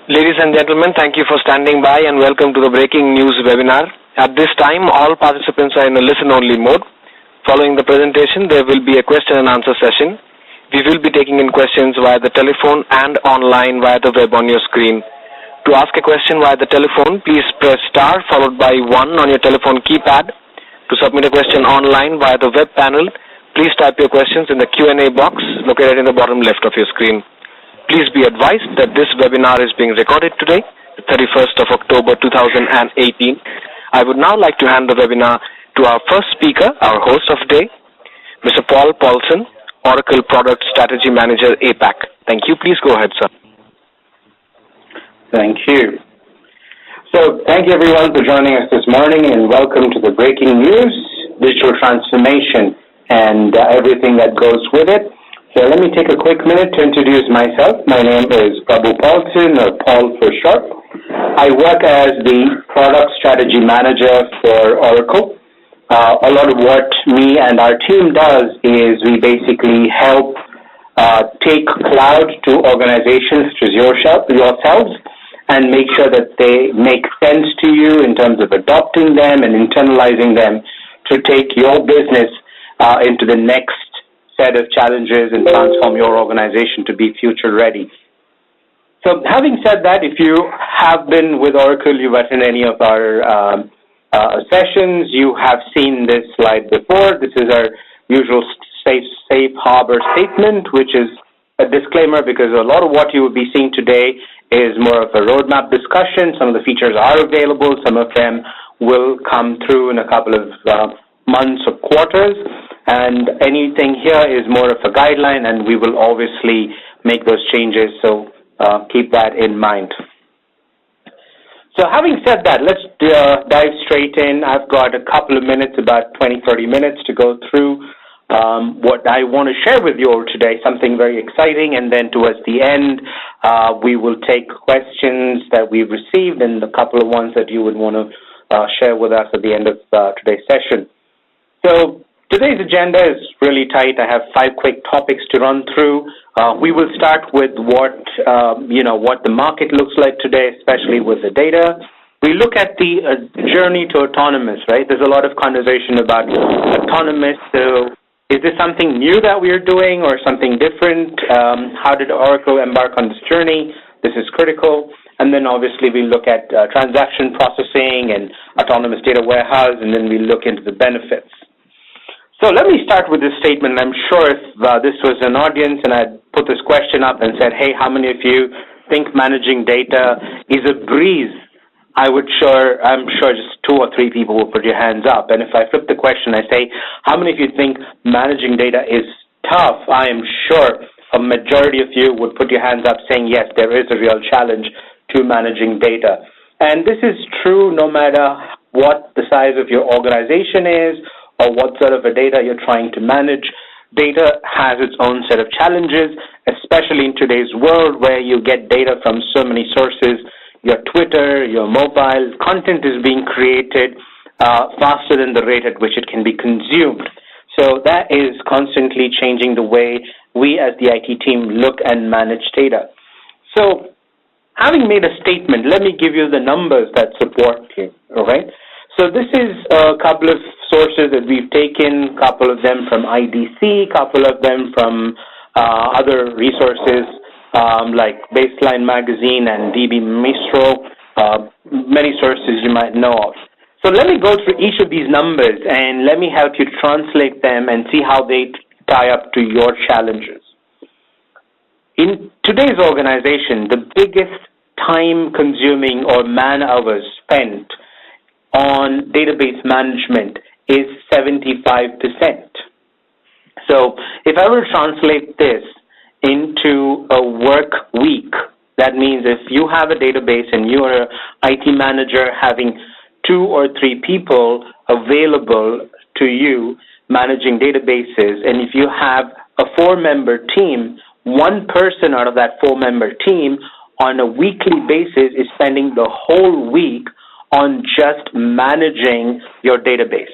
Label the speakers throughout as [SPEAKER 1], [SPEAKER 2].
[SPEAKER 1] Ladies and gentlemen, thank you for standing by and welcome to the Breaking News webinar. At this time, all participants are in a listen-only mode. Following the presentation, there will be a question and answer session. We will be taking in questions via the telephone and online via the web on your screen. To ask a question via the telephone, please press star followed by 1 on your telephone keypad. To submit a question online via the web panel, please type your questions in the Q&A box located in the bottom left of your screen. Please be advised that this webinar is being recorded today, the 31st of October 2018. I would now like to hand the webinar to our first speaker, our host of the day, Mr. Paul Paulson, Oracle Product Strategy Manager, APAC. Thank you. Please go ahead, sir.
[SPEAKER 2] Thank you. So thank you, everyone, for joining us this morning, and welcome to the Breaking News, Digital Transformation, and everything that goes with it. So let me take a quick minute to introduce myself. My name is Prabhu Paulson, or Paul for short. I work as the Product Strategy Manager for Oracle. A lot of what me and our team does is we basically help take cloud to organizations such as yourselves and make sure that they make sense to you in terms of adopting them and internalizing them to take your business into the next set of challenges and transform your organization to be future ready. So having said that, if you have been with Oracle, you've attended any of our sessions, you have seen this slide before. This is our usual safe harbor statement, which is a disclaimer because a lot of what you will be seeing today is more of a roadmap discussion. Some of the features are available. Some of them will come through in a couple of months or quarters. And anything here is more of a guideline, and we will obviously make those changes, so keep that in mind. So having said that, let's dive straight in. I've got a couple of minutes, about 20, 30 minutes to go through what I want to share with you all today, something very exciting, and then towards the end, we will take questions that we've received and a couple of ones that you would want to share with us at the end of today's session. So today's agenda is really tight. I have 5 quick topics to run through. We will start with what the market looks like today, especially with the data. We look at the journey to autonomous, right? There's a lot of conversation about autonomous. So is this something new that we are doing or something different? How did Oracle embark on this journey? This is critical. And then obviously we look at transaction processing and autonomous data warehouse, and then we look into the benefits. So let me start with this statement. I'm sure if this was an audience and I'd put this question up and said, hey, how many of you think managing data is a breeze? I'm sure just 2 or 3 people will put your hands up. And if I flip the question, I say, how many of you think managing data is tough? I am sure a majority of you would put your hands up saying, yes, there is a real challenge to managing data. And this is true no matter what the size of your organization is or what sort of a data you're trying to manage. Data has its own set of challenges, especially in today's world where you get data from so many sources. Your Twitter, your mobile, content is being created faster than the rate at which it can be consumed. So that is constantly changing the way we as the IT team look and manage data. So having made a statement, let me give you the numbers that support you, all right? So this is a couple of sources that we've taken, a couple of them from IDC, a couple of them from other resources like Baseline Magazine and DB Maestro, many sources you might know of. So let me go through each of these numbers and let me help you translate them and see how they tie up to your challenges. In today's organization, the biggest time-consuming or man-hours spent on database management is 75%. So if I were to translate this into a work week, that means if you have a database and you are an IT manager having 2 or 3 people available to you managing databases, and if you have a 4-member team, 1 person out of that 4-member team on a weekly basis is spending the whole week on just managing your database,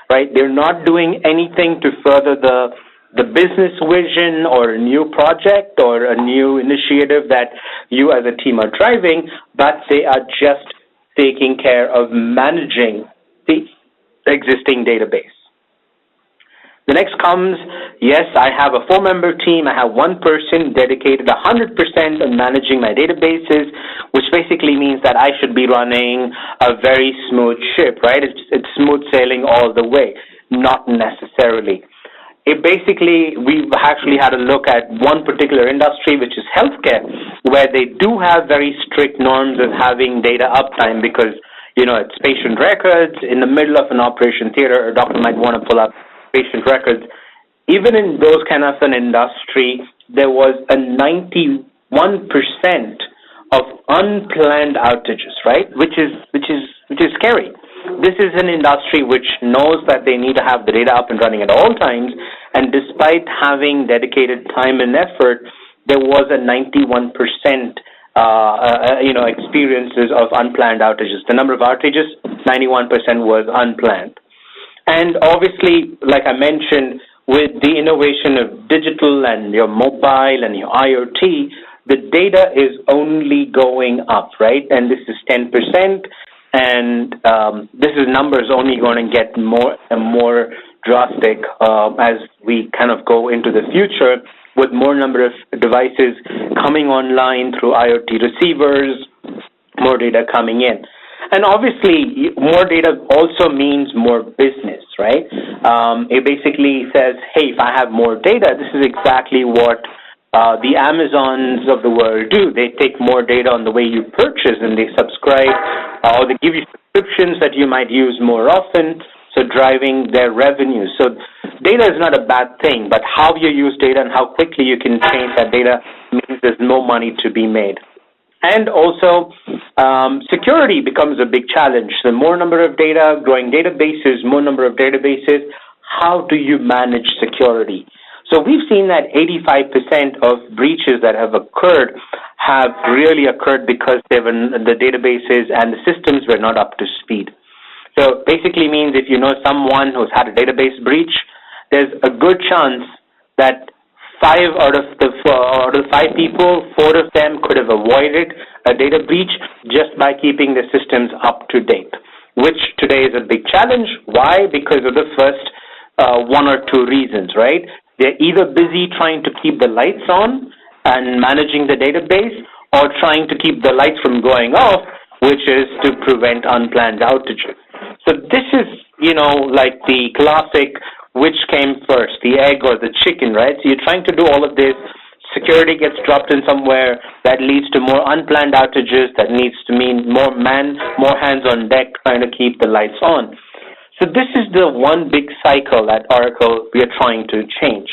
[SPEAKER 2] right? They're not doing anything to further the the business vision or a new project or a new initiative that you as a team are driving, but they are just taking care of managing the existing database. The next comes, yes, I have a 4-member team. I have one person dedicated 100% on managing my databases, which basically means that I should be running a very smooth ship, right? It's smooth sailing all the way. Not necessarily. We've actually had a look at one particular industry, which is healthcare, where they do have very strict norms of having data uptime because, it's patient records. In the middle of an operation theater, a doctor might want to pull up patient records. Even in those kind of an industry, there was a 91% of unplanned outages, right? Which is scary. This is an industry which knows that they need to have the data up and running at all times, and despite having dedicated time and effort, there was a 91% experiences of unplanned outages. The number of outages, 91% was unplanned. And obviously, like I mentioned, with the innovation of digital and your mobile and your IoT, the data is only going up, right? And this is 10%, and this number is only going to get more and more drastic as we kind of go into the future with more number of devices coming online through IoT receivers, more data coming in. And obviously, more data also means more business, right? It basically says, hey, if I have more data, this is exactly what the Amazons of the world do. They take more data on the way you purchase, and they subscribe, or they give you subscriptions that you might use more often, so driving their revenue. So data is not a bad thing, but how you use data and how quickly you can change that data means there's more money to be made. And also, security becomes a big challenge. The more number of data, growing databases, more number of databases, how do you manage security? So we've seen that 85% of breaches that have occurred have really occurred because the databases and the systems were not up to speed. So basically means if you know someone who's had a database breach, there's a good chance that 5 out of the 5 people, 4 of them could have avoided a data breach just by keeping the systems up to date, which today is a big challenge. Why? Because of the first 1 or 2 reasons, right? They're either busy trying to keep the lights on and managing the database, or trying to keep the lights from going off, which is to prevent unplanned outages. So this is, like the classic, which came first, the egg or the chicken, right? So you're trying to do all of this. Security gets dropped in somewhere that leads to more unplanned outages, that needs to mean more hands on deck trying to keep the lights on. So this is the one big cycle at Oracle we are trying to change.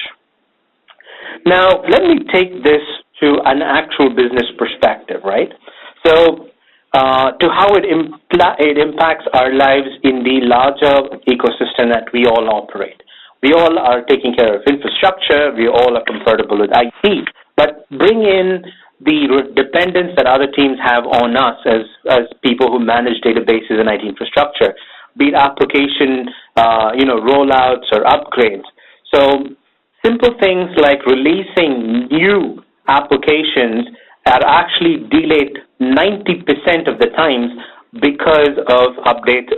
[SPEAKER 2] Now, let me take this to an actual business perspective, right? So to how it impacts our lives in the larger ecosystem that we all operate. We all are taking care of infrastructure. We all are comfortable with IT. But bring in the dependence that other teams have on us as people who manage databases and IT infrastructure, be it application, rollouts or upgrades. So simple things like releasing new applications are actually delayed 90% of the times because of updates to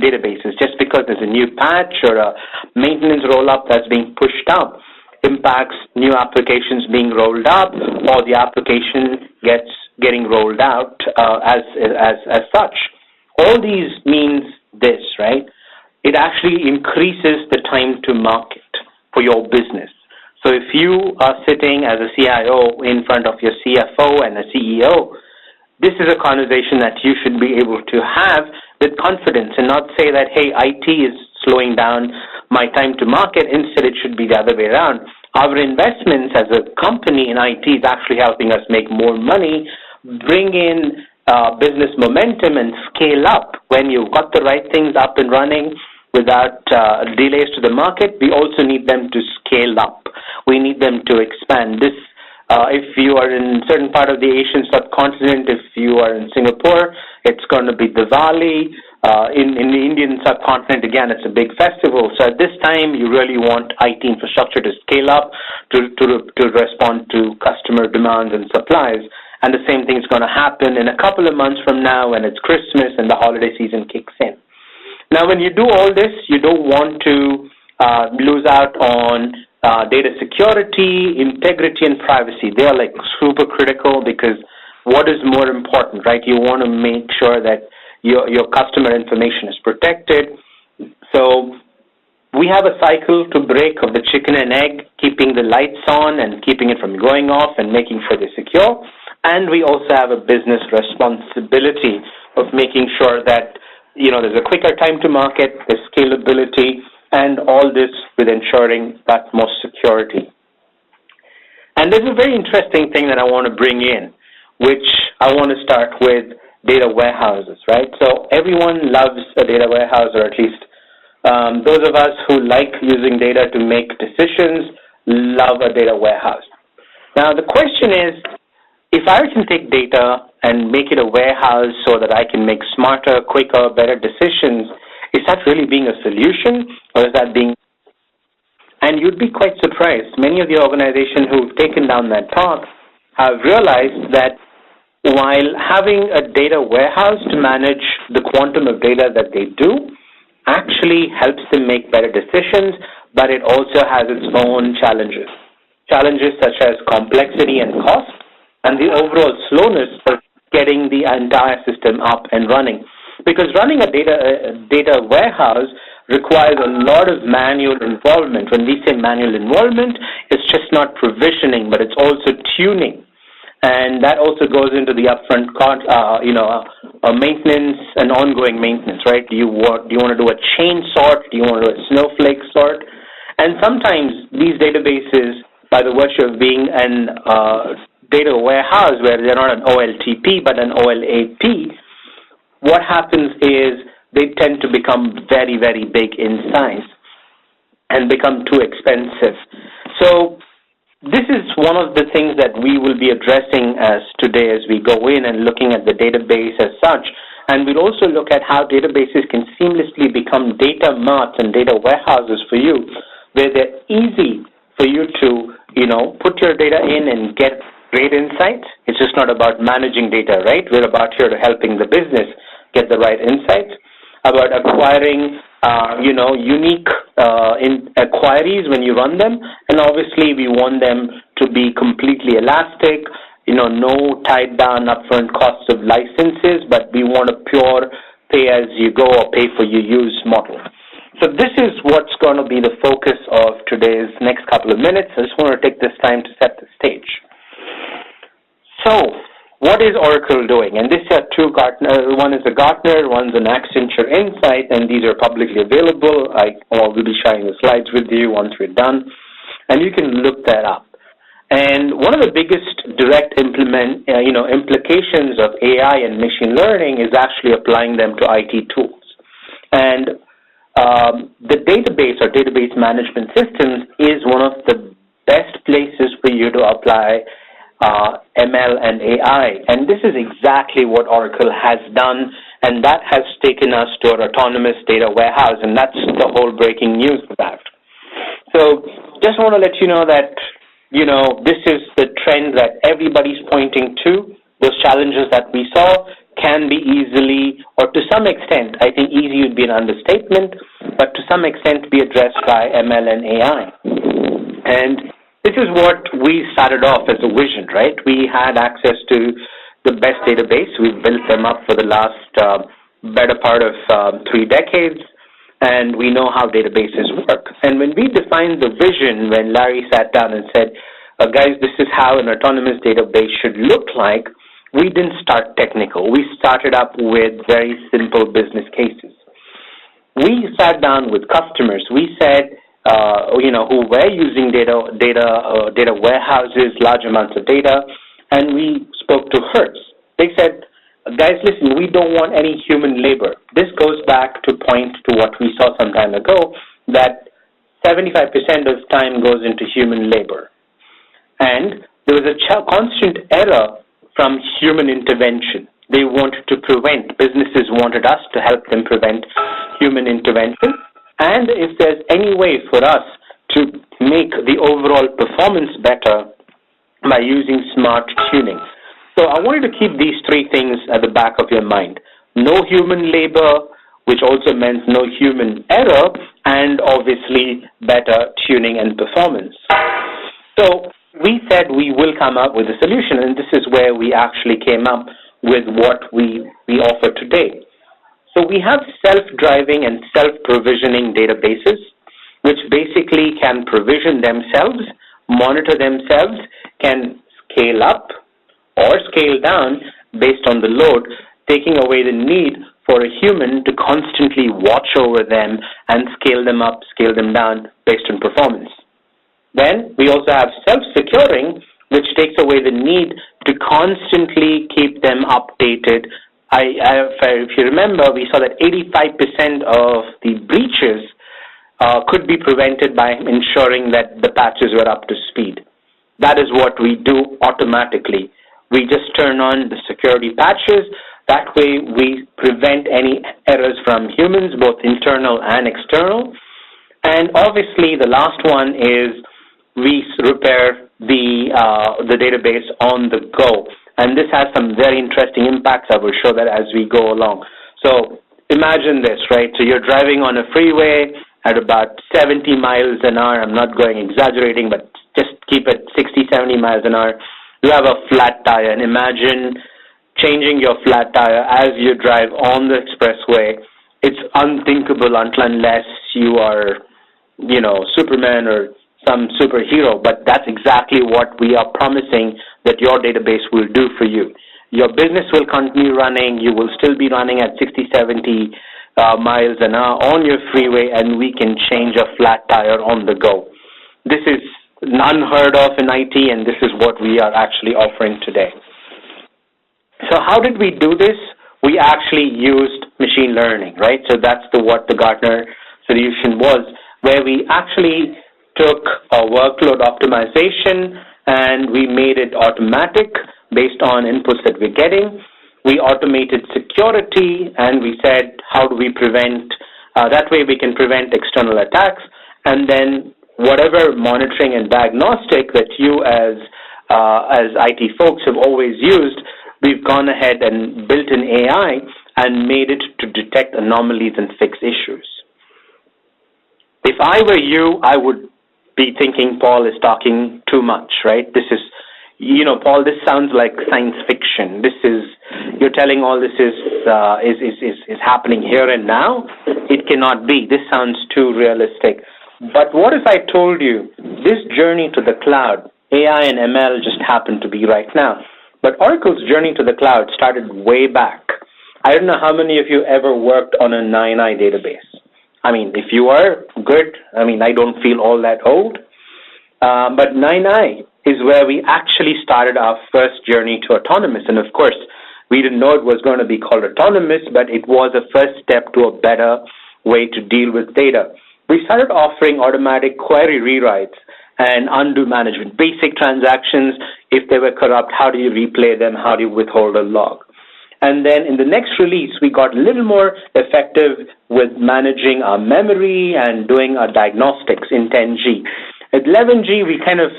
[SPEAKER 2] databases. Just because there's a new patch or a maintenance roll-up that's being pushed up impacts new applications being rolled up, or the application getting rolled out as such. All these means this, right? It actually increases the time to market for your business. So if you are sitting as a CIO in front of your CFO and a CEO, this is a conversation that you should be able to have with confidence and not say that, hey, IT is slowing down my time to market. Instead, it should be the other way around. Our investments as a company in IT is actually helping us make more money, bring in business momentum and scale up. When you've got the right things up and running without delays to the market, we also need them to scale up. We need them to expand. This If you are in certain part of the Asian subcontinent, if you are in Singapore, it's going to be Diwali. In the Indian subcontinent, again, it's a big festival. So at this time, you really want IT infrastructure to scale up to respond to customer demands and supplies. And the same thing is going to happen in a couple of months from now when it's Christmas and the holiday season kicks in. Now, when you do all this, you don't want to lose out on data security, integrity, and privacy. They are like super critical because what is more important, right? You want to make sure that your customer information is protected. So we have a cycle to break of the chicken and egg, keeping the lights on and keeping it from going off and making sure they're secure. And we also have a business responsibility of making sure that, there's a quicker time to market, there's scalability, and all this with ensuring utmost security. And there's a very interesting thing that I want to bring in, which I want to start with data warehouses, right? So everyone loves a data warehouse, or at least those of us who like using data to make decisions love a data warehouse. Now, the question is, if I can take data and make it a warehouse so that I can make smarter, quicker, better decisions, is that really being a solution, or is that being... And you'd be quite surprised. Many of the organizations who've taken down that path have realized that while having a data warehouse to manage the quantum of data that they do actually helps them make better decisions, but it also has its own challenges. Challenges such as complexity and cost, and the overall slowness of getting the entire system up and running. Because running a data warehouse requires a lot of manual involvement. When we say manual involvement, it's just not provisioning, but it's also tuning. And that also goes into the upfront maintenance and ongoing maintenance, right? Do you want to do a chain sort? Do you want to do a snowflake sort? And sometimes these databases, by the virtue of being an data warehouse where they're not an OLTP but an OLAP, what happens is they tend to become very, very big in size and become too expensive. So this is one of the things that we will be addressing today as we go in and looking at the database as such. And we'll also look at how databases can seamlessly become data marts and data warehouses for you, where they're easy for you to, put your data in and get great insights. It's just not about managing data, right? We're about here to helping the business get the right insights, about acquiring unique queries when you run them, and obviously we want them to be completely elastic, no tied down upfront costs of licenses, but we want a pure pay-as-you-go or pay-for-you-use model. So this is what's going to be the focus of today's next couple of minutes. I just want to take this time to set the stage. So what is Oracle doing? And this are two Gartner, one is a Gartner, one's an Accenture Insight, and these are publicly available. I will be sharing the slides with you once we're done, and you can look that up. And one of the biggest direct implications of AI and machine learning is actually applying them to IT tools. And the database or database management systems is one of the best places for you to apply ML and AI. And this is exactly what Oracle has done, and that has taken us to our autonomous data warehouse, and that's the whole breaking news about. So just want to let you know that, this is the trend that everybody's pointing to. Those challenges that we saw can be easily, or to some extent, I think easy would be an understatement, but to some extent be addressed by ML and AI. And this is what we started off as a vision, right? We had access to the best database. We've built them up for the last better part of 3 decades, and we know how databases work. And when we defined the vision, when Larry sat down and said, guys, this is how an autonomous database should look like, we didn't start technical. We started up with very simple business cases. We sat down with customers. We said, who were using data warehouses, large amounts of data, and we spoke to Hertz. They said, guys, listen, we don't want any human labor. This goes back to point to what we saw some time ago, that 75% of time goes into human labor. And there was a constant error from human intervention. They wanted to prevent, businesses wanted us to help them prevent human intervention. And if there's any way for us to make the overall performance better by using smart tuning. So I wanted to keep these three things at the back of your mind. No human labor, which also meant no human error, and obviously better tuning and performance. So we said we will come up with a solution, and this is where we actually came up with what we offer today. So we have self-driving and self-provisioning databases, which basically can provision themselves, monitor themselves, can scale up or scale down based on the load, taking away the need for a human to constantly watch over them and scale them up, scale them down based on performance. Then we also have self-securing, which takes away the need to constantly keep them updated. If you remember, we saw that 85% of the breaches could be prevented by ensuring that the patches were up to speed. That is what we do automatically. We just turn on the security patches. That way we prevent any errors from humans, both internal and external. And obviously the last one is we repair the database on the go. And this has some very interesting impacts. I will show that as we go along. So imagine this, right? So you're driving on a freeway at about 70 miles an hour. I'm not going exaggerating, but just keep it 60, 70 miles an hour. You have a flat tire, and imagine changing your flat tire as you drive on the expressway. It's unthinkable unless you are, Superman or some superhero, but that's exactly what we are promising that your database will do for you. Your business will continue running. You will still be running at 60, 70 miles an hour on your freeway, and we can change a flat tire on the go. This is unheard of in IT, and this is what we are actually offering today. So how did we do this? We actually used machine learning, right? So that's what the Gartner solution was, where we actually took a workload optimization and we made it automatic based on inputs that we're getting. We automated security, and we said, how do we prevent, that way we can prevent external attacks, and then whatever monitoring and diagnostic that you as IT folks have always used, we've gone ahead and built an AI and made it to detect anomalies and fix issues. If I were you, I would be thinking Paul is talking too much, right? This is, Paul, this sounds like science fiction. You're telling all this is happening here and now? It cannot be. This sounds too realistic. But what if I told you this journey to the cloud, AI and ML just happen to be right now, but Oracle's journey to the cloud started way back. I don't know how many of you ever worked on a 9i database. I mean, if you are, good. I mean, I don't feel all that old. But 9i is where we actually started our first journey to autonomous. And of course, we didn't know it was going to be called autonomous, but it was a first step to a better way to deal with data. We started offering automatic query rewrites and undo management, basic transactions. If they were corrupt, how do you replay them? How do you withhold a log? And then in the next release, we got a little more effective with managing our memory and doing our diagnostics in 10G. At 11G, we kind of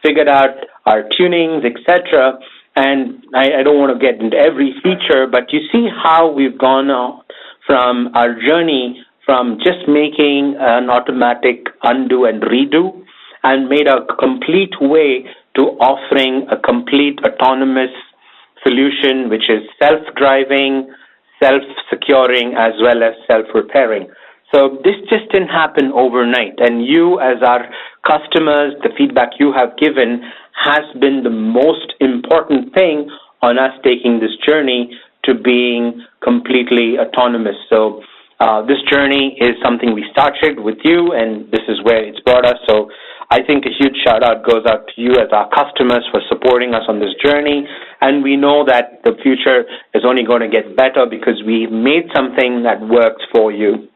[SPEAKER 2] figured out our tunings, etc. And I don't want to get into every feature, but you see how we've gone from our journey from just making an automatic undo and redo and made a complete way to offering a complete autonomous solution, which is self-driving, self-securing, as well as self-repairing. So this just didn't happen overnight. And you, as our customers, the feedback you have given has been the most important thing on us taking this journey to being completely autonomous. So this journey is something we started with you, and this is where it's brought us. So I think a huge shout out goes out to you as our customers for supporting us on this journey. And we know that the future is only going to get better because we made something that works for you.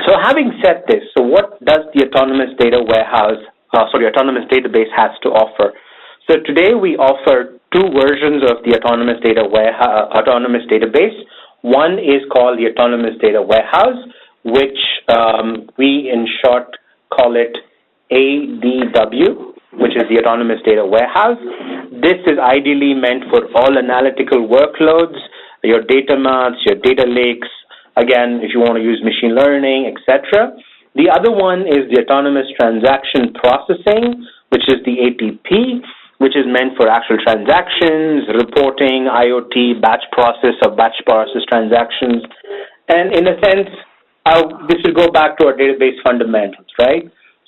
[SPEAKER 2] So having said this, so what does the autonomous database has to offer? So today we offer two versions of the Autonomous Database. One is called the Autonomous Data Warehouse, which we in short call it ADW, which is the Autonomous Data Warehouse. This is ideally meant for all analytical workloads, your data marts, your data lakes, again, if you want to use machine learning, etc. The other one is the Autonomous Transaction Processing, which is the ATP, which is meant for actual transactions, reporting, IoT, batch process transactions. And in a sense, this will go back to our database fundamentals, right?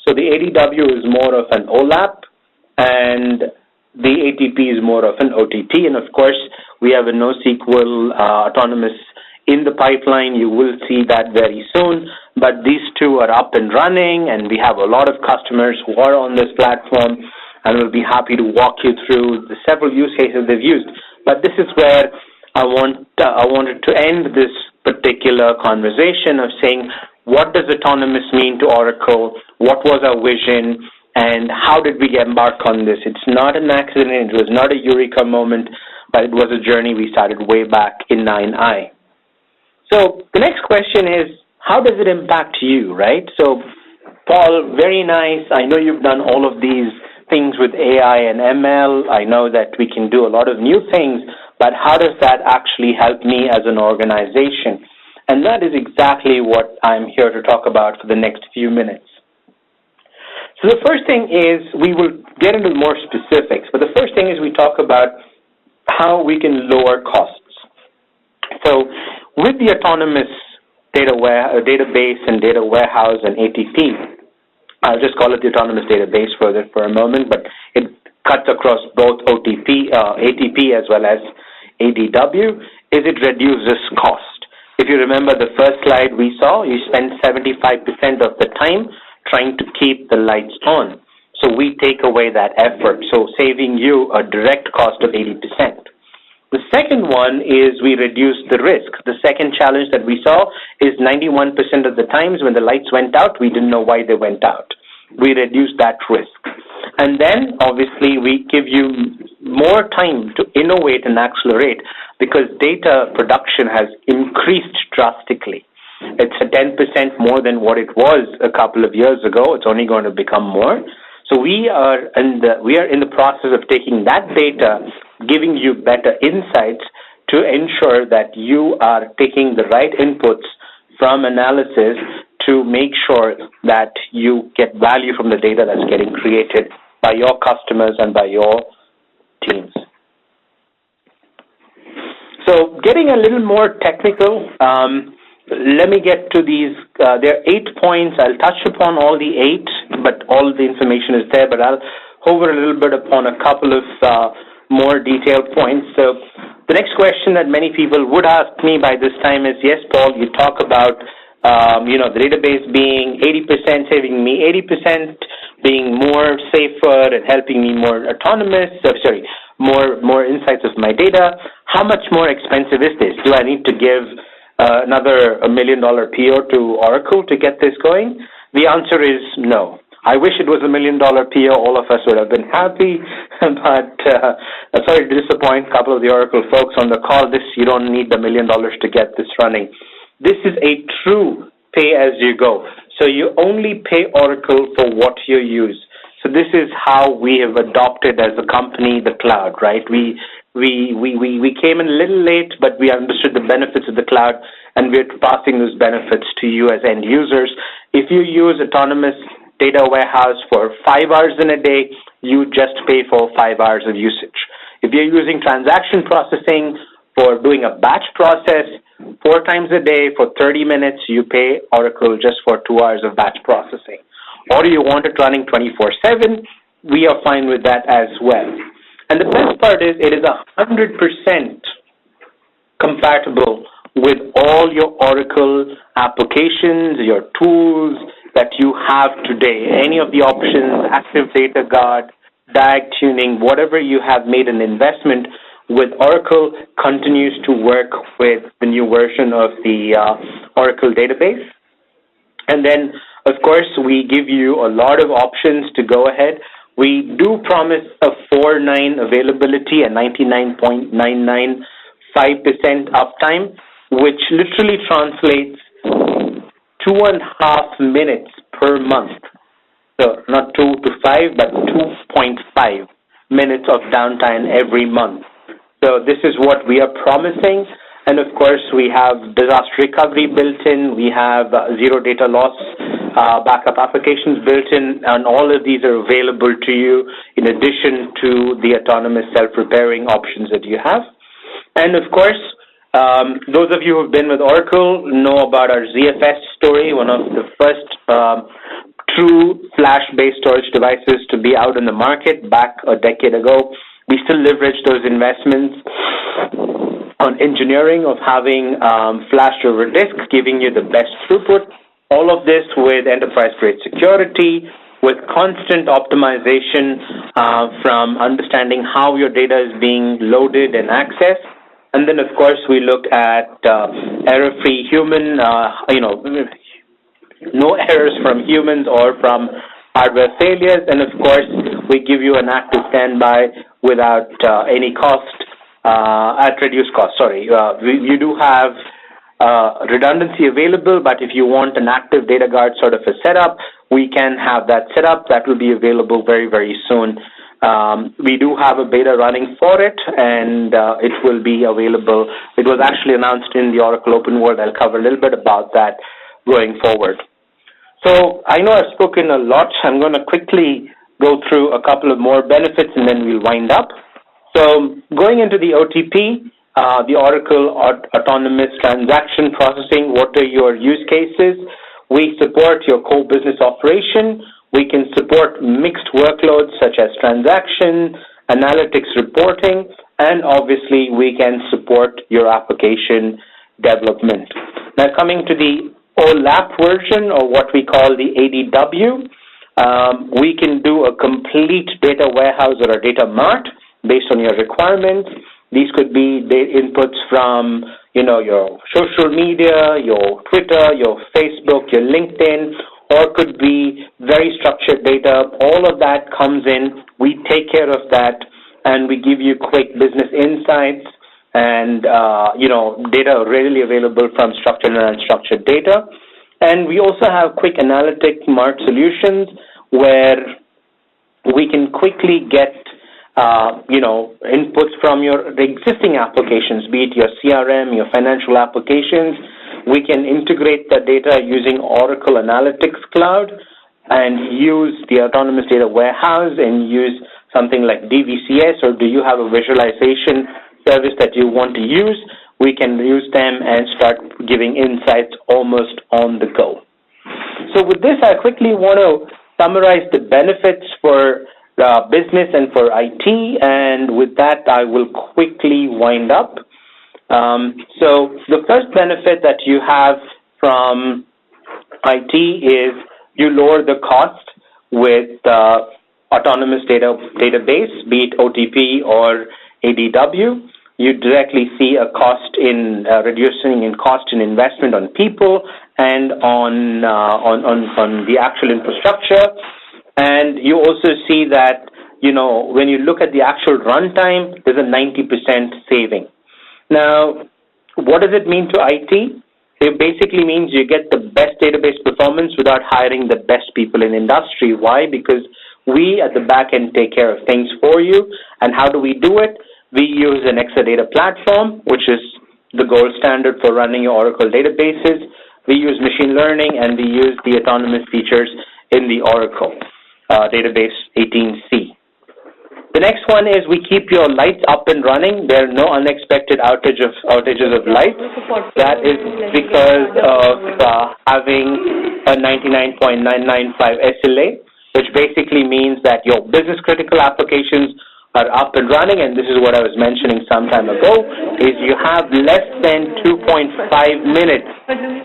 [SPEAKER 2] So the ADW is more of an OLAP, and the ATP is more of an OTP. And of course, we have a NoSQL Autonomous in the pipeline. You will see that very soon. But these two are up and running, and we have a lot of customers who are on this platform, and we'll be happy to walk you through the several use cases they've used. But this is where I wanted to end this particular conversation of saying, what does autonomous mean to Oracle? What was our vision? And how did we embark on this? It's not an accident. It was not a eureka moment, but it was a journey we started way back in 9i. So the next question is, how does it impact you, right? So, Paul, very nice. I know you've done all of these things with AI and ML. I know that we can do a lot of new things, but how does that actually help me as an organization? And that is exactly what I'm here to talk about for the next few minutes. So the first thing is, we will get into more specifics, but the first thing is we talk about how we can lower costs. So with the autonomous database and data warehouse and ATP, I'll just call it the autonomous database for a moment, but it cuts across both ATP as well as ADW, is it reduces cost. If you remember the first slide we saw, you spend 75% of the time trying to keep the lights on. So we take away that effort, so saving you a direct cost of 80%. The second one is we reduce the risk. The second challenge that we saw is 91% of the times when the lights went out, we didn't know why they went out. We reduce that risk. And then, obviously, we give you more time to innovate and accelerate because data production has increased drastically. It's 10% more than what it was a couple of years ago. It's only going to become more. So we are in the process of taking that data, giving you better insights to ensure that you are taking the right inputs from analysis to make sure that you get value from the data that's getting created by your customers and by your teams. So getting a little more technical, let me get to these. There are 8 points. I'll touch upon all the 8, but all the information is there, but I'll hover a little bit upon a couple of more detailed points. So the next question that many people would ask me by this time is, yes, Paul, you talk about the database being 80%, saving me 80%, being more safer and helping me more autonomous, more insights of my data. How much more expensive is this? Do I need to give another $1 million PO to Oracle to get this going? The answer is no. I wish it was $1 million PO. All of us would have been happy, but sorry to disappoint a couple of the Oracle folks on the call. You don't need the $1 million to get this running. This is a true pay-as-you-go. So you only pay Oracle for what you use. So this is how we have adopted as a company the cloud, right? We came in a little late, but we understood the benefits of the cloud, and we're passing those benefits to you as end users. If you use Autonomous Data Warehouse for 5 hours in a day, you just pay for 5 hours of usage. If you're using transaction processing for doing a batch process 4 times a day for 30 minutes, you pay Oracle just for 2 hours of batch processing. Or you want it running 24/7, we are fine with that as well. And the best part is it is 100% compatible with all your Oracle applications, your tools that you have today. Any of the options, Active Data Guard, DAG tuning, whatever you have made an investment with Oracle continues to work with the new version of the Oracle database. And then, of course, we give you a lot of options to go ahead We do promise a 4.9 availability and 99.995% uptime, which literally translates 2.5 minutes per month. So not 2 to 5, but 2.5 minutes of downtime every month. So this is what we are promising. And of course, we have disaster recovery built in. We have zero data loss backup applications built in, and all of these are available to you in addition to the autonomous self-repairing options that you have. And of course, those of you who have been with Oracle know about our ZFS story, one of the first true flash-based storage devices to be out in the market back a decade ago. We still leverage those investments on engineering of having flash over disk, giving you the best throughput. All of this with enterprise-grade security, with constant optimization from understanding how your data is being loaded and accessed. And then, of course, we look at error-free human, no errors from humans or from hardware failures. And, of course, we give you an active standby without any cost, at reduced cost, you do have redundancy available, but if you want an active data guard sort of a setup, we can have that set up. That will be available very, very soon. We do have a beta running for it, and it will be available. It was actually announced in the Oracle Open World. I'll cover a little bit about that going forward. So I know I've spoken a lot. I'm going to quickly go through a couple of more benefits, and then we'll wind up. So going into the OTP, the Oracle Autonomous Transaction Processing, what are your use cases? We support your core business operation. We can support mixed workloads such as transaction, analytics reporting, and obviously we can support your application development. Now coming to the OLAP version, or what we call the ADW, we can do a complete data warehouse or a data mart based on your requirements. These could be inputs from, your social media, your Twitter, your Facebook, your LinkedIn, or could be very structured data. All of that comes in. We take care of that, and we give you quick business insights and, data readily available from structured and unstructured data. And we also have quick analytic mart solutions where we can quickly get inputs from your existing applications, be it your CRM, your financial applications. We can integrate the data using Oracle Analytics Cloud and use the Autonomous Data Warehouse and use something like DVCS, or do you have a visualization service that you want to use? We can use them and start giving insights almost on the go. So with this, I quickly want to summarize the benefits for business and for IT, and with that, I will quickly wind up. So the first benefit that you have from IT is you lower the cost with autonomous database, be it OTP or ADW. You directly see a cost in reducing in cost and investment on people and on the actual infrastructure. And you also see that, when you look at the actual runtime, there's a 90% saving. Now, what does it mean to IT? It basically means you get the best database performance without hiring the best people in industry. Why? Because we at the back end take care of things for you. And how do we do it? We use an Exadata platform, which is the gold standard for running your Oracle databases. We use machine learning, and we use the autonomous features in the Oracle database 18C. The next one is we keep your lights up and running. There are no unexpected outages of lights. That is because of having a 99.995 SLA, which basically means that your business critical applications are up and running, and this is what I was mentioning some time ago, is you have less than 2.5 minutes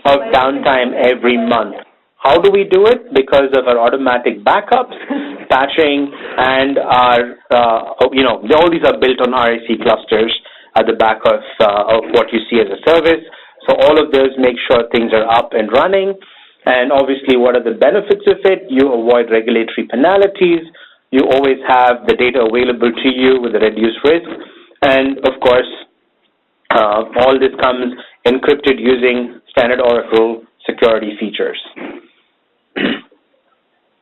[SPEAKER 2] of downtime every month. How do we do it? Because of our automatic backups, patching, and our, all these are built on RAC clusters at the back of what you see as a service. So all of those make sure things are up and running. And obviously, what are the benefits of it? You avoid regulatory penalties. You always have the data available to you with a reduced risk. And, of course, all this comes encrypted using standard Oracle security features.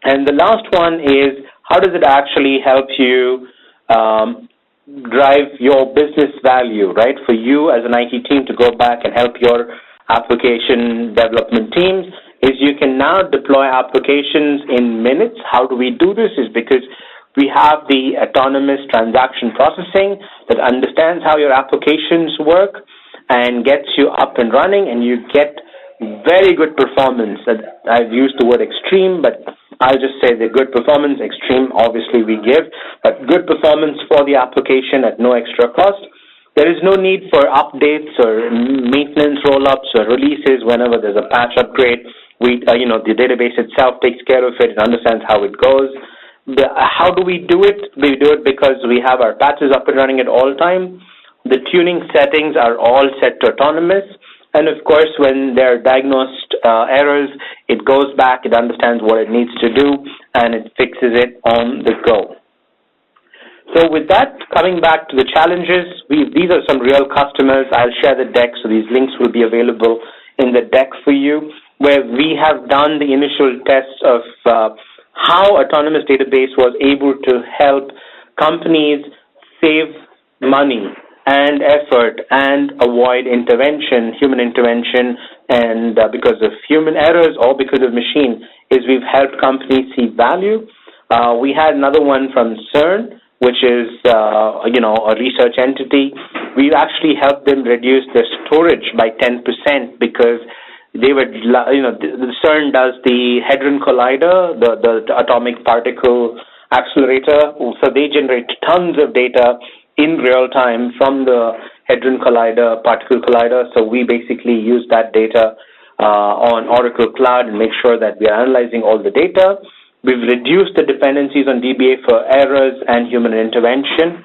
[SPEAKER 2] And the last one is, how does it actually help you drive your business value, right? For you as an IT team to go back and help your application development teams, is you can now deploy applications in minutes. How do we do this? Is because we have the autonomous transaction processing that understands how your applications work and gets you up and running, and you get very good performance. I've used the word extreme, but I'll just say the good performance. Extreme, obviously, we give, but good performance for the application at no extra cost. There is no need for updates or maintenance roll-ups or releases whenever there's a patch upgrade. The database itself takes care of it. It understands how it goes. How do we do it? We do it because we have our patches up and running at all time. The tuning settings are all set to autonomous. And, of course, when there are diagnosed errors, it goes back, it understands what it needs to do, and it fixes it on the go. So with that, coming back to the challenges, these are some real customers. I'll share the deck, so these links will be available in the deck for you, where we have done the initial tests of how Autonomous Database was able to help companies save money and effort and avoid human intervention, and because of human errors or because of machine, is we've helped companies see value. We had another one from CERN, which is a research entity. We actually helped them reduce their storage by 10% because they were, the CERN does the Hadron Collider, the atomic particle accelerator, so they generate tons of data in real time from the Hadron Collider, particle collider. So we basically use that data on Oracle Cloud and make sure that we are analyzing all the data. We've reduced the dependencies on DBA for errors and human intervention.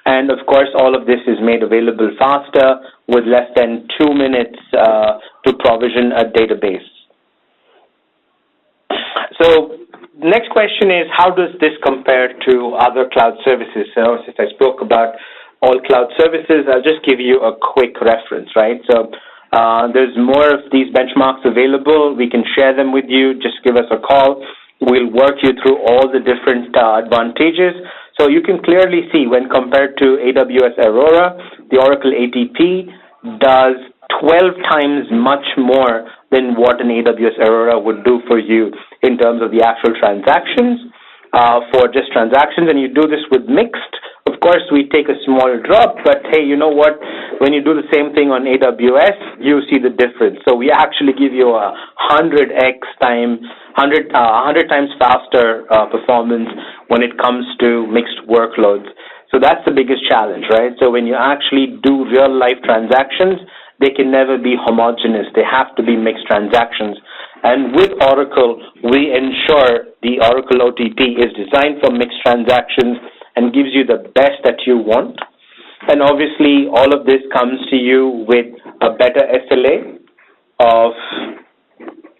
[SPEAKER 2] And, of course, all of this is made available faster with less than 2 minutes to provision a database. So next question is, how does this compare to other cloud services? So since I spoke about all cloud services, I'll just give you a quick reference, right? So there's more of these benchmarks available. We can share them with you. Just give us a call. We'll work you through all the different advantages. So you can clearly see when compared to AWS Aurora, the Oracle ATP does 12 times much more than what an AWS Aurora would do for you in terms of the actual transactions, for just transactions. And you do this with mixed. Of course, we take a small drop, but hey, you know what? When you do the same thing on AWS, you see the difference. So we actually give you a 100 times faster performance when it comes to mixed workloads. So that's the biggest challenge, right? So when you actually do real-life transactions, they can never be homogeneous. They have to be mixed transactions. And with Oracle, we ensure the Oracle OTP is designed for mixed transactions and gives you the best that you want. And obviously, all of this comes to you with a better SLA of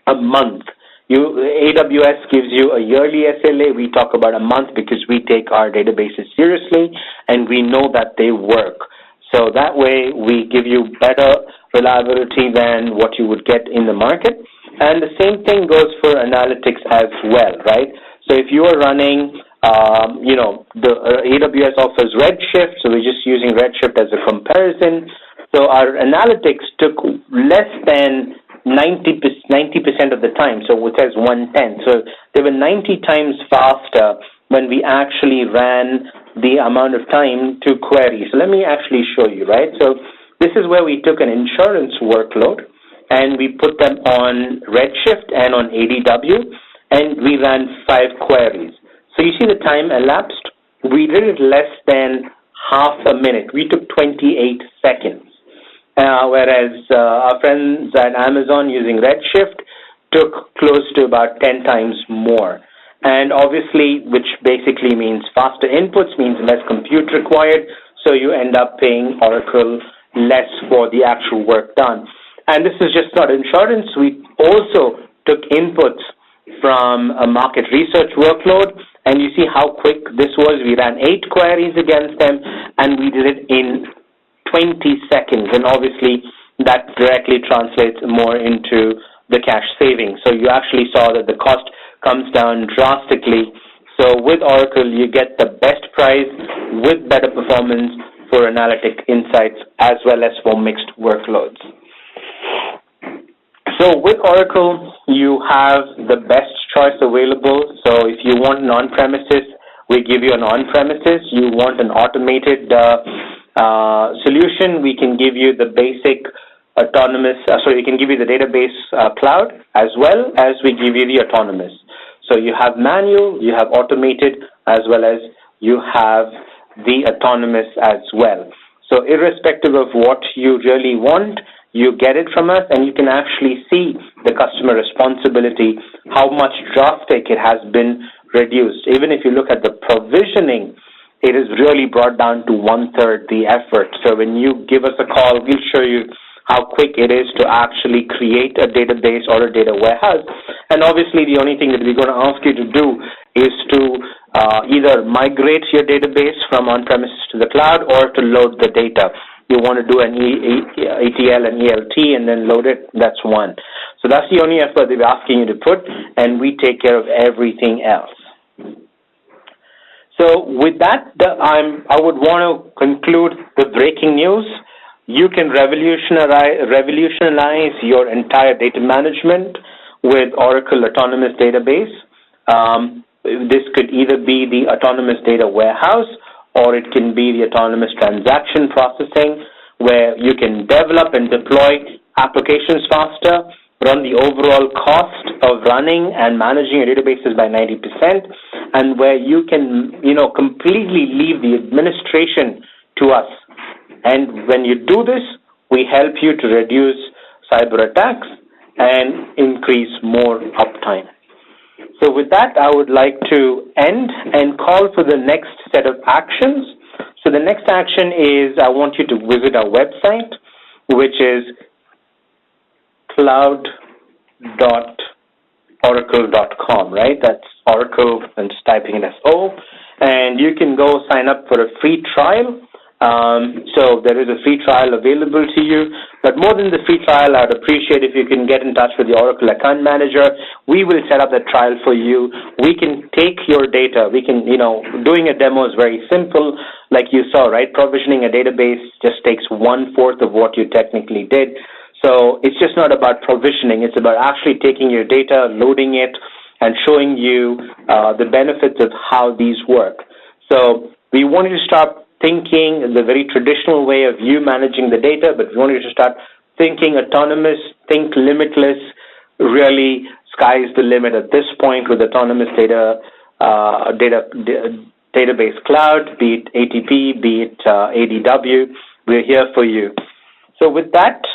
[SPEAKER 2] a month. AWS gives you a yearly SLA. We talk about a month because we take our databases seriously and we know that they work. So that way we give you better reliability than what you would get in the market. And the same thing goes for analytics as well, right? So if you are running, the AWS offers Redshift, so we're just using Redshift as a comparison. So our analytics took less than 90% of the time, so it says 110. So they were 90 times faster when we actually ran the amount of time to query. So let me actually show you, right? So this is where we took an insurance workload and we put them on Redshift and on ADW, and we ran 5 queries. So you see the time elapsed. We did it less than half a minute. We took 28 seconds. Whereas our friends at Amazon using Redshift took close to about 10 times more. And obviously, which basically means faster inputs, means less compute required, so you end up paying Oracle less for the actual work done. And this is just not insurance. We also took inputs from a market research workload, And you see how quick this was. We ran 8 queries against them, and we did it in 20 seconds. And obviously, that directly translates more into the cache savings. So you actually saw that the cost comes down drastically. So with Oracle, you get the best price with better performance for analytic insights as well as for mixed workloads. So with Oracle, you have the best choice available. So if you want an on-premises, we give you an on-premises. You want an automated solution, we can give you the basic autonomous, we can give you the database cloud as well as we give you the autonomous. So you have manual, you have automated, as well as you have the autonomous as well. So irrespective of what you really want, you get it from us, and you can actually see the customer responsibility, how much drastic it has been reduced. Even if you look at the provisioning, it is really brought down to 1/3 the effort. So when you give us a call, we'll show you how quick it is to actually create a database or a data warehouse. And obviously, the only thing that we're going to ask you to do is to either migrate your database from on-premises to the cloud or to load the data. You want to do an ETL and ELT and then load it, that's one. So that's the only effort that we're asking you to put, and we take care of everything else. So with that, I would want to conclude the breaking news. You can revolutionize your entire data management with Oracle Autonomous Database. This could either be the Autonomous Data Warehouse, or it can be the Autonomous Transaction Processing, where you can develop and deploy applications faster, run the overall cost of running and managing your databases by 90%, and where you can, completely leave the administration to us. And when you do this, we help you to reduce cyber attacks and increase more uptime. So with that, I would like to end and call for the next set of actions. So the next action is I want you to visit our website, which is cloud.oracle.com, right? That's Oracle, and just typing it as O. And you can go sign up for a free trial. So there is a free trial available to you. But more than the free trial, I'd appreciate if you can get in touch with the Oracle account manager. We will set up that trial for you. We can take your data. We can, doing a demo is very simple. Like you saw, right? Provisioning a database just takes 1/4 of what you technically did. So it's just not about provisioning. It's about actually taking your data, loading it, and showing you the benefits of how these work. So we want you to start thinking the very traditional way of you managing the data, but we want you to start thinking autonomous, think limitless. Really, sky's the limit at this point with autonomous database cloud, be it ATP, be it ADW. We're here for you. So with that,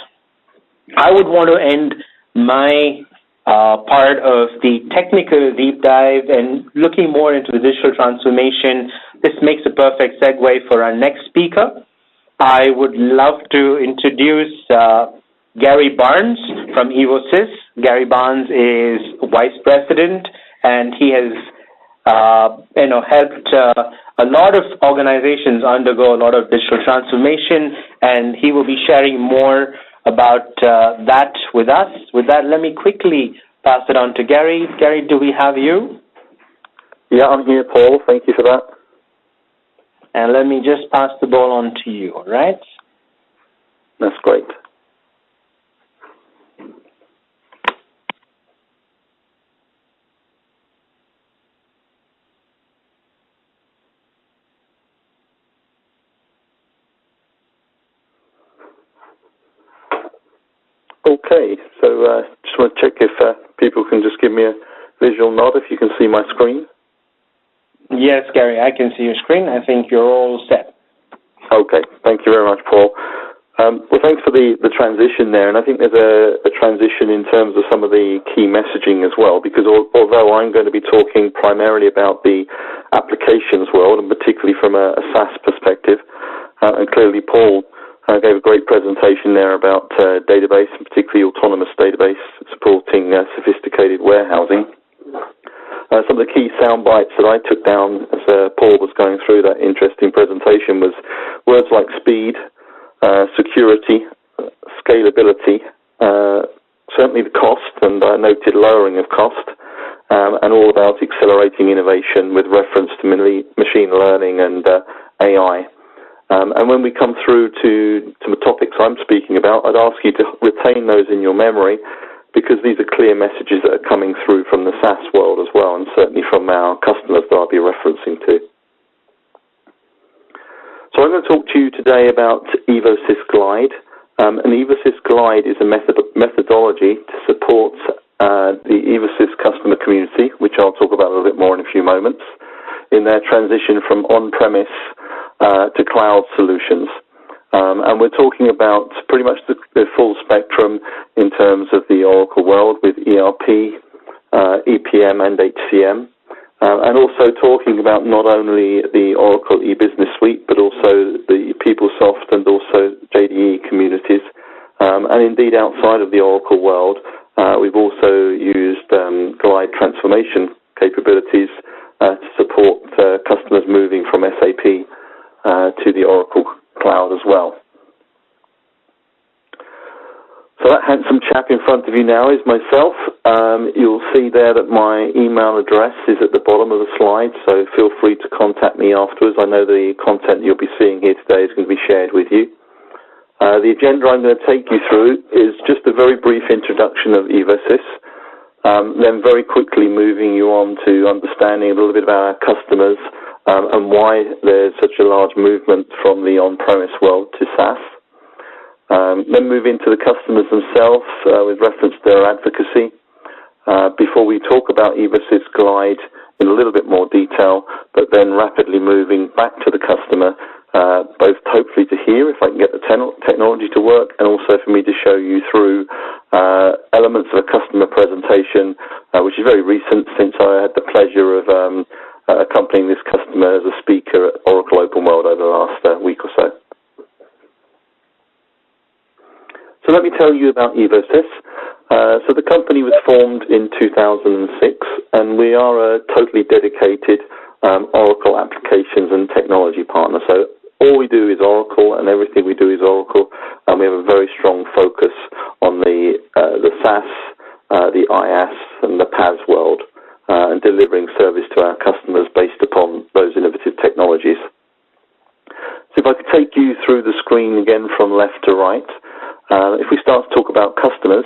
[SPEAKER 2] I would want to end my part of the technical deep dive and looking more into the digital transformation. This makes a perfect segue for our next speaker. I would love to introduce Gary Barnes from Evosys. Gary Barnes is Vice President, and he has helped a lot of organizations undergo a lot of digital transformation, and he will be sharing more about that with us. With that, let me quickly pass it on to Gary. Gary, do we have you?
[SPEAKER 3] Yeah, I'm here, Paul. Thank you for that.
[SPEAKER 2] And let me just pass the ball on to you, all right?
[SPEAKER 3] That's great. Okay, so just want to check if people can just give me a visual nod if you can see my screen.
[SPEAKER 2] Yes, Gary, I can see your screen. I think you're all set.
[SPEAKER 3] Okay, thank you very much, Paul. Well, thanks for the transition there, and I think there's a transition in terms of some of the key messaging as well, because although I'm going to be talking primarily about the applications world, and particularly from a SaaS perspective, and clearly Paul gave a great presentation there about database, and particularly autonomous database supporting sophisticated warehousing. Some of the key sound bites that I took down as Paul was going through that interesting presentation was words like speed, security, scalability, certainly the cost, and I noted lowering of cost, and all about accelerating innovation with reference to machine learning and AI. And when we come through to the topics I'm speaking about, I'd ask you to retain those in your memory, because these are clear messages that are coming through from the SaaS world as well, and certainly from our customers that I'll be referencing to. So I'm going to talk to you today about Evosys Glide. And Evosys Glide is a methodology to support the Evosys customer community, which I'll talk about a little bit more in a few moments, in their transition from on-premise to cloud solutions. And we're talking about pretty much the full spectrum in terms of the Oracle world with ERP, EPM and HCM, and also talking about not only the Oracle e-business suite, but also the PeopleSoft and also JDE communities. And indeed outside of the Oracle world, we've also used Glide transformation capabilities to support customers moving from SAP to the Oracle Cloud as well. So that handsome chap in front of you now is myself. You'll see there that my email address is at the bottom of the slide, so feel free to contact me afterwards. I know the content you'll be seeing here today is going to be shared with you. The agenda I'm going to take you through is just a very brief introduction of Evosys, then very quickly moving you on to understanding a little bit about our customers and why there's such a large movement from the on-premise world to SaaS. Then move into the customers themselves with reference to their advocacy. Before we talk about Evosys Glide in a little bit more detail, but then rapidly moving back to the customer, both hopefully to hear if I can get the technology to work, and also for me to show you through elements of a customer presentation, which is very recent since I had the pleasure of accompanying this customer as a speaker at Oracle Open World over the last week or so. So let me tell you about Evosys. So the company was formed in 2006, and we are a totally dedicated Oracle applications and technology partner. So all we do is Oracle, and everything we do is Oracle, and we have a very strong focus on the SaaS, the IaaS, and the PaaS world, and delivering service to our customers based upon those innovative technologies. So if I could take you through the screen again from left to right. If we start to talk about customers,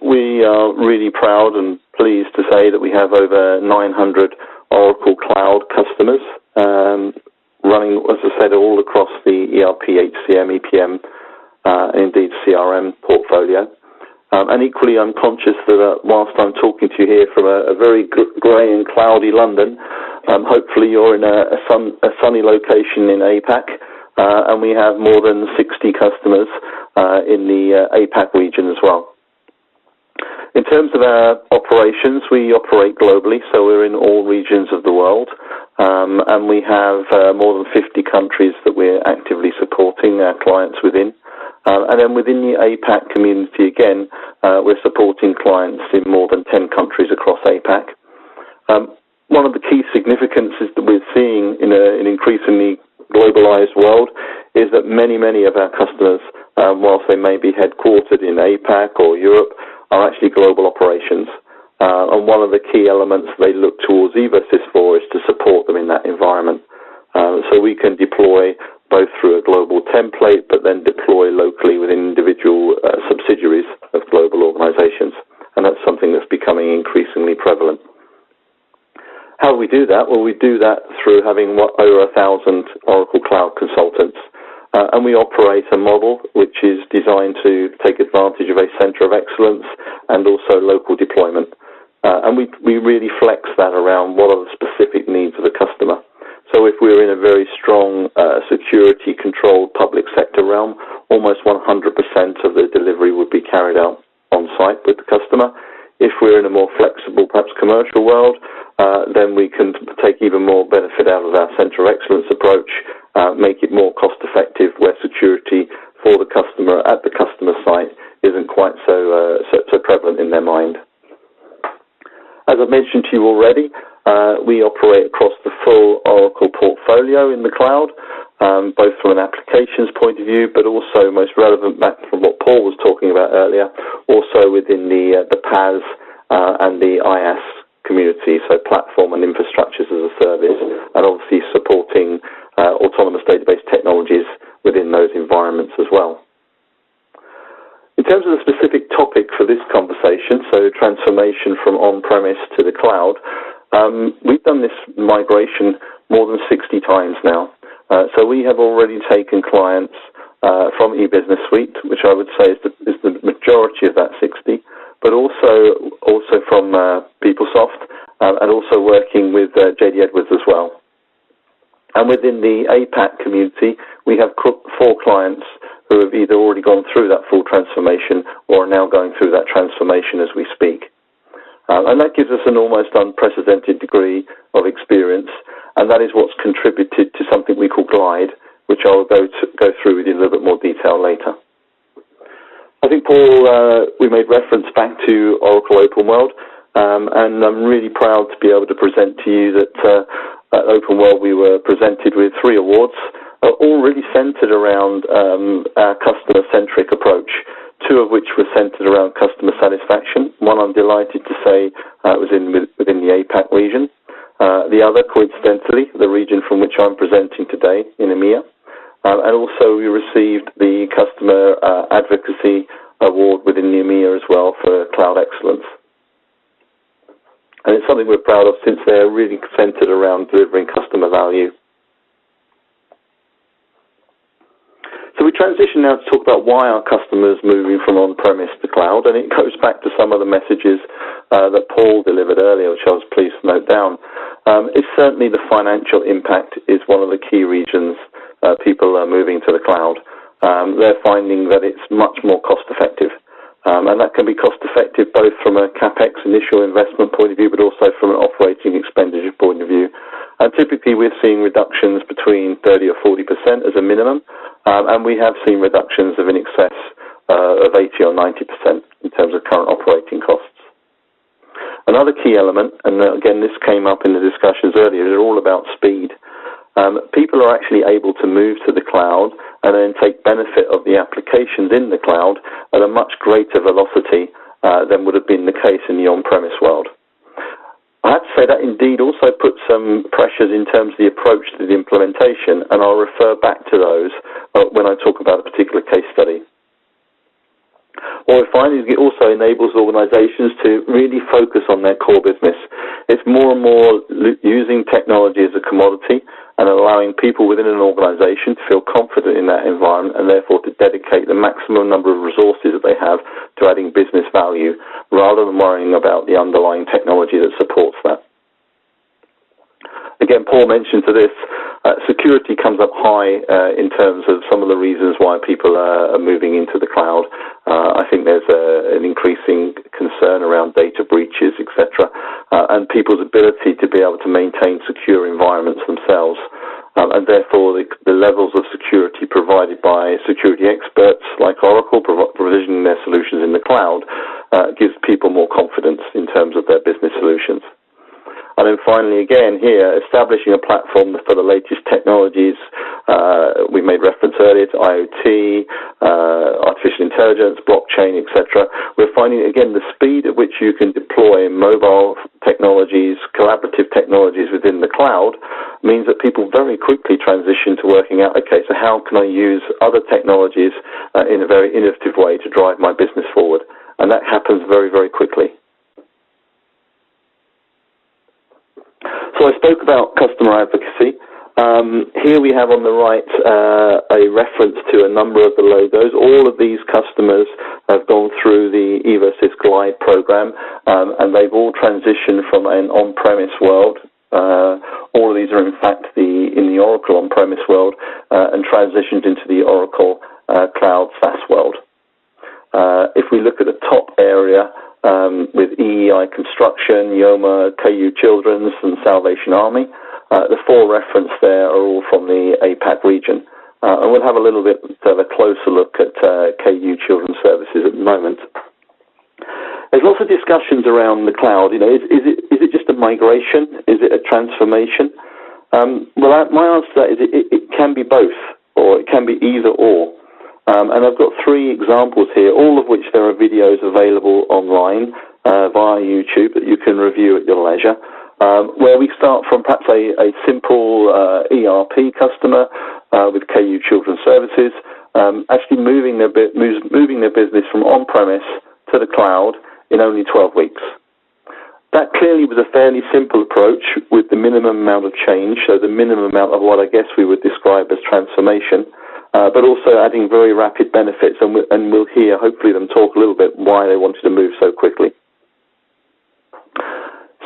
[SPEAKER 3] we are really proud and pleased to say that we have over 900 Oracle Cloud customers running, as I said, all across the ERP, HCM, EPM, and indeed CRM portfolio. And equally, I'm conscious that whilst I'm talking to you here from a very grey and cloudy London, hopefully you're in a sunny location in APAC. And we have more than 60 customers in the APAC region as well. In terms of our operations, we operate globally, so we're in all regions of the world, and we have more than 50 countries that we're actively supporting our clients within. And then within the APAC community, again, we're supporting clients in more than 10 countries across APAC. One of the key significances that we're seeing in an increasingly globalized world is that many of our customers, whilst they may be headquartered in APAC or Europe, are actually global operations. And one of the key elements they look towards Evosys for is to support them in that environment. So we can deploy both through a global template, but then deploy locally within individual subsidiaries of global organizations. And that's something that's becoming increasingly prevalent. How do we do that? Well, we do that through having over 1,000 Oracle Cloud consultants. And we operate a model which is designed to take advantage of a center of excellence and also local deployment. And we really flex that around what are the specific needs of the customer. So if we're in a very strong security-controlled public sector realm, almost 100% of the delivery would be carried out on-site with the customer. If we're in a more flexible, perhaps commercial world, then we can take even more benefit out of our center of excellence approach, make it more cost-effective where security for the customer at the customer site isn't quite so prevalent in their mind. As I've mentioned to you already, we operate across the full Oracle portfolio in the cloud, both from an applications point of view, but also most relevant back from what Paul was talking about earlier, also within the PaaS and the IaaS community, so platform and infrastructures as a service, and obviously supporting autonomous database technologies within those environments as well. In terms of the specific topic for this conversation, so transformation from on-premise to the cloud, we've done this migration more than 60 times now. So we have already taken clients from eBusiness Suite, which I would say is the majority of that 60, but also from PeopleSoft, and also working with JD Edwards as well. And within the APAC community, we have 4 clients who have either already gone through that full transformation or are now going through that transformation as we speak. And that gives us an almost unprecedented degree of experience, and that is what's contributed to something we call Glide, which I'll go through with you in a little bit more detail later. I think, Paul, we made reference back to Oracle Open World, and I'm really proud to be able to present to you that at Open World we were presented with 3 awards, all really centered around our customer-centric approach, 2 of which were centered around customer satisfaction. One, I'm delighted to say, was within the APAC region. The other, coincidentally, the region from which I'm presenting today, in EMEA. And also we received the Customer Advocacy Award within the EMEA as well for Cloud Excellence. And it's something we're proud of since they're really centered around delivering customer value. So we transition now to talk about why our customers moving from on-premise to cloud, and it goes back to some of the messages that Paul delivered earlier, which I was pleased to note down. It's certainly the financial impact is one of the key reasons people are moving to the cloud. They're finding that it's much more cost-effective, and that can be cost-effective both from a CapEx initial investment point of view, but also from an operating expenditure point of view. And typically we're seeing reductions between 30 or 40% as a minimum, and we have seen reductions of in excess of 80 or 90% in terms of current operating costs. Another key element, and again this came up in the discussions earlier, is all about speed. People are actually able to move to the cloud and then take benefit of the applications in the cloud at a much greater velocity than would have been the case in the on-premise world. I have to say that indeed also puts some pressures in terms of the approach to the implementation, and I'll refer back to those when I talk about a particular case study. What we find is it also enables organizations to really focus on their core business. It's more and more using technology as a commodity and allowing people within an organization to feel confident in that environment and therefore to dedicate the maximum number of resources that they have to adding business value rather than worrying about the underlying technology that supports that. Again, Paul mentioned to this, security comes up high in terms of some of the reasons why people are moving into the cloud. I think there's an increasing concern around data breaches, etc., and people's ability to be able to maintain secure environments themselves. And therefore, the levels of security provided by security experts like Oracle provisioning their solutions in the cloud gives people more confidence in terms of their business solutions. And then finally, again, here, establishing a platform for the latest technologies. We made reference earlier to IoT, artificial intelligence, blockchain, etc. We're finding, again, the speed at which you can deploy mobile technologies, collaborative technologies within the cloud means that people very quickly transition to working out, okay, so how can I use other technologies in a very innovative way to drive my business forward? And that happens very, very quickly. So I spoke about customer advocacy. Here we have on the right a reference to a number of the logos. All of these customers have gone through the Evosys Glide program, and they've all transitioned from an on-premise world. All of these are in fact in the Oracle on-premise world and transitioned into the Oracle Cloud SaaS world. If we look at the top area, with EEI Construction, Yoma, KU Children's, and Salvation Army. The 4 referenced there are all from the APAC region. And we'll have a little bit of a closer look at KU Children's Services at the moment. There's lots of discussions around the cloud. Is it just a migration? Is it a transformation? Well, my answer to that is it can be both, or it can be either or. And I've got 3 examples here, all of which there are videos available online via YouTube that you can review at your leisure, where we start from perhaps a simple ERP customer with KU Children's Services, actually moving their business from on-premise to the cloud in only 12 weeks. That clearly was a fairly simple approach with the minimum amount of change, so the minimum amount of what I guess we would describe as transformation, but also adding very rapid benefits, and we'll hear, hopefully, them talk a little bit why they wanted to move so quickly.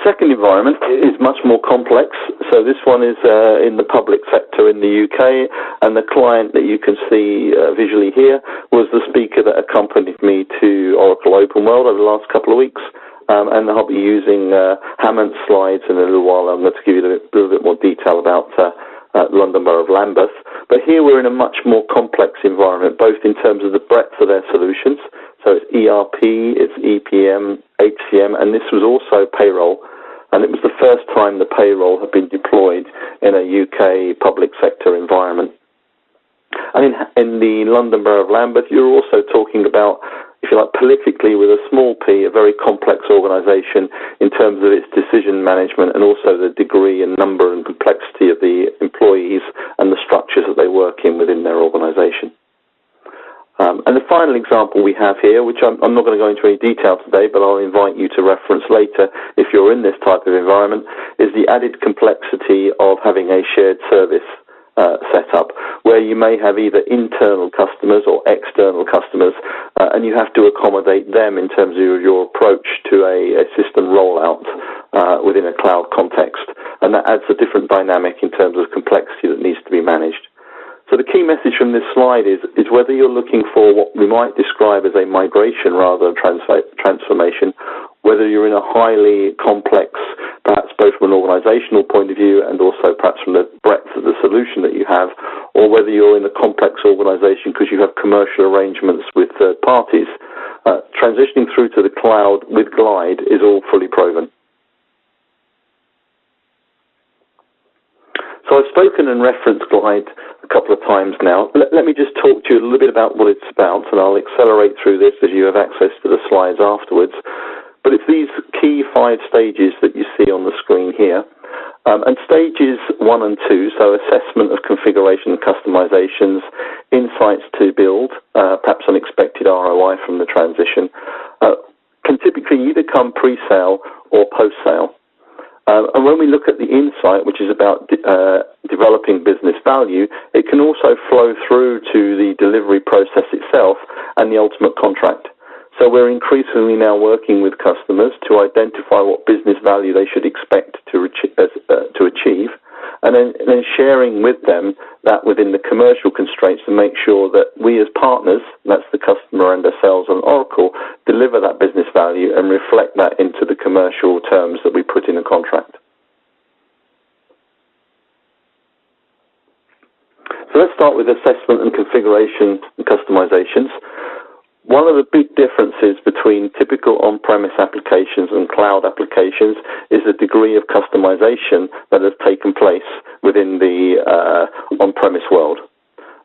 [SPEAKER 3] Second environment is much more complex. So this one is in the public sector in the UK, and the client that you can see visually here was the speaker that accompanied me to Oracle Open World over the last couple of weeks. And I'll be using Hammond's slides in a little while. I'm going to give you a little bit more detail about London Borough of Lambeth. But here we're in a much more complex environment, both in terms of the breadth of their solutions. So it's ERP, it's EPM, HCM, and this was also payroll. And it was the first time the payroll had been deployed in a UK public sector environment. And in the London Borough of Lambeth, you're also talking about, if you like, politically with a small p, a very complex organisation in terms of its decision management and also the degree and number and complexity of the employees and the structures that they work in within their organisation. And the final example we have here, which I'm not going to go into any detail today, but I'll invite you to reference later if you're in this type of environment, is the added complexity of having a shared service set up, where you may have either internal customers or external customers, and you have to accommodate them in terms of your approach to a system rollout within a cloud context. And that adds a different dynamic in terms of complexity that needs to be managed. So the key message from this slide is whether you're looking for what we might describe as a migration rather than transformation, whether you're in a highly complex, perhaps both from an organizational point of view and also perhaps from the breadth of the solution that you have, or whether you're in a complex organization because you have commercial arrangements with third parties, transitioning through to the cloud with Glide is all fully proven. So I've spoken and referenced Glide a couple of times now. Let me just talk to you a little bit about what it's about, and I'll accelerate through this as you have access to the slides afterwards. But it's these key 5 stages that you see on the screen here. And stages 1 and 2, so assessment of configuration and customizations, insights to build, perhaps unexpected ROI from the transition, can typically either come pre-sale or post-sale. And when we look at the insight, which is about developing business value, it can also flow through to the delivery process itself and the ultimate contract. So we're increasingly now working with customers to identify what business value they should expect to achieve, and then sharing with them that within the commercial constraints to make sure that we as partners, that's the customer and ourselves and Oracle, deliver that business value and reflect that into the commercial terms that we put in a contract. So let's start with assessment and configuration and customizations. One of the big differences between typical on-premise applications and cloud applications is the degree of customization that has taken place within the on-premise world.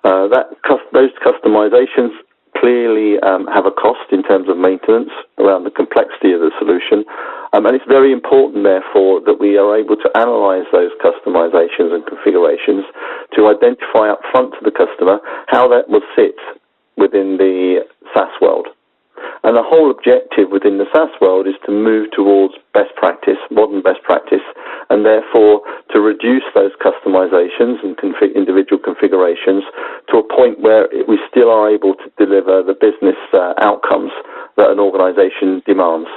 [SPEAKER 3] Those customizations clearly have a cost in terms of maintenance around the complexity of the solution, and it's very important, therefore, that we are able to analyze those customizations and configurations to identify up front to the customer how that will sit within the SaaS world. And the whole objective within the SaaS world is to move towards best practice, modern best practice, and therefore to reduce those customizations and individual configurations to a point where we still are able to deliver the business outcomes that an organization demands.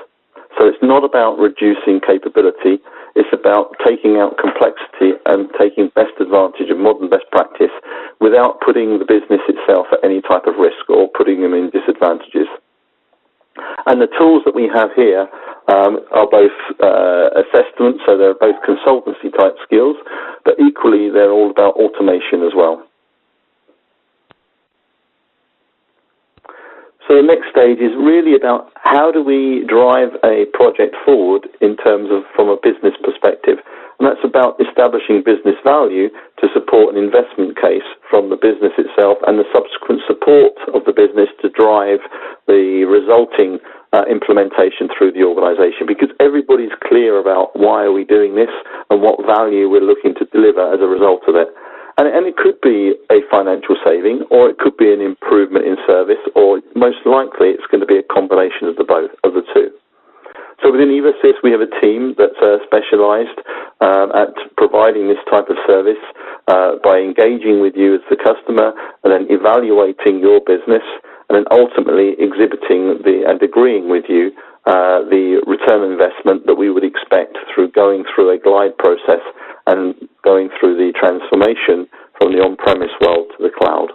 [SPEAKER 3] So it's not about reducing capability, it's about taking out complexity and taking best advantage of modern best practice without putting the business itself at any type of risk or putting them in disadvantages. And the tools that we have here are both assessment, so they're both consultancy type skills, but equally they're all about automation as well. So So the next stage is really about how do we drive a project forward in terms of from a business perspective. And that's about establishing business value to support an investment case from the business itself and the subsequent support of the business to drive the resulting implementation through the organization, because everybody's clear about why are we doing this and what value we're looking to deliver as a result of it. And it could be a financial saving, or it could be an improvement in service, or most likely it's going to be a combination of the two. So within Evosys, we have a team that's specialized at providing this type of service by engaging with you as the customer and then evaluating your business and then ultimately exhibiting and agreeing with you the return on investment that we would expect through going through a glide process and going through the transformation from the on-premise world to the cloud.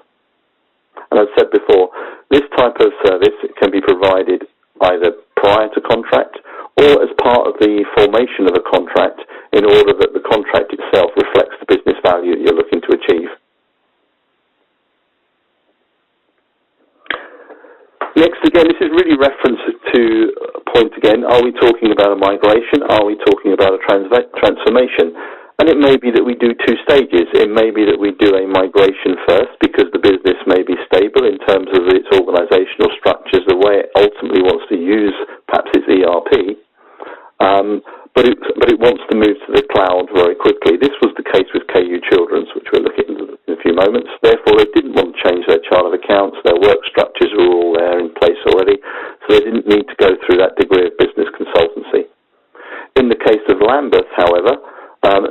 [SPEAKER 3] And as I said before, this type of service can be provided either prior to contract or as part of the formation of a contract in order that the contract itself reflects the business value that you're looking to achieve. Next, again, this is really reference to a point again. Are we talking about a migration? Are we talking about a transformation? And it may be that we do two stages. It may be that we do a migration first because the business may be stable in terms of its organizational structures, the way it ultimately wants to use perhaps its ERP, but it wants to move to the cloud very quickly. This was the case with KU Children's, which we'll look at in a few moments. Therefore, they didn't want to change their chart of accounts. Their work structures were all there in place already, so they didn't need to go through that degree of business consultancy. In the case of Lambeth, however,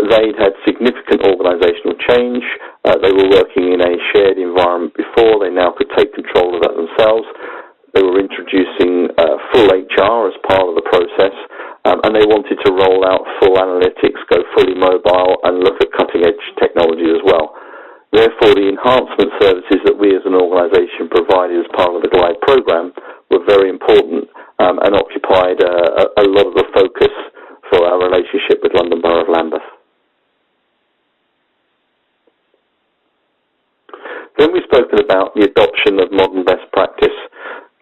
[SPEAKER 3] they'd had significant organizational change. They were working in a shared environment before. They now could take control of that themselves. They were introducing full HR as part of the process, and they wanted to roll out full analytics, go fully mobile, and look at cutting-edge technology as well. Therefore, the enhancement services that we as an organization provided as part of the Glide program were very important and occupied a lot of the focus for our relationship with London Borough of Lambeth. Then we've spoken about the adoption of modern best practice.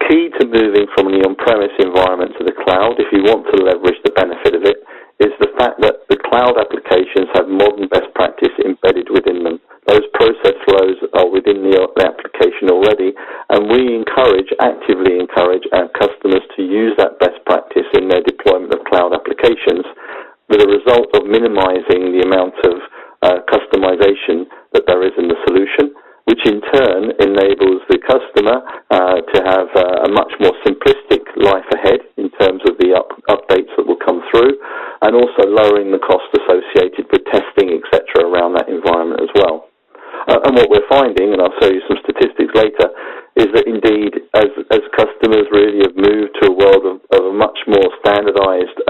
[SPEAKER 3] Key to moving from the on-premise environment to the cloud, if you want to leverage the benefit of it, is the fact that the cloud applications have modern best practice embedded within them. Those process flows are within the application already, and we actively encourage our customers to use that best practice in their deployment of cloud applications, with a result of minimizing the amount of customization that there is in the solution, which in turn enables the customer to have a much more simplistic life ahead in terms of the updates that will come through, and also lowering the cost associated with testing, etc., around that environment as well. And what we're finding, and I'll show you some statistics later, is that indeed, as customers really have moved to a world of a much more standardized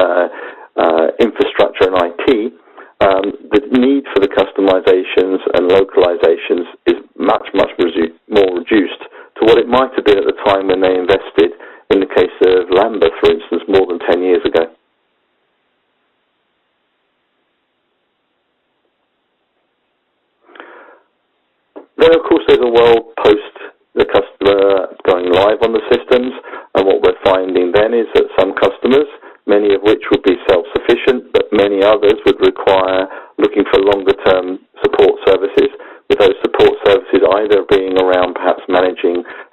[SPEAKER 3] infrastructure and IT, the need for the customizations and localizations is much more reduced to what it might have been at the time when they invested, in the case of Lambeth, for instance, more than 10 years ago. Then, of course, there's a world post the customer going live on the systems, and what we're finding then is that some customers, many of which would be self-sufficient, but many others would require looking for longer-term support services, with those support services either being around perhaps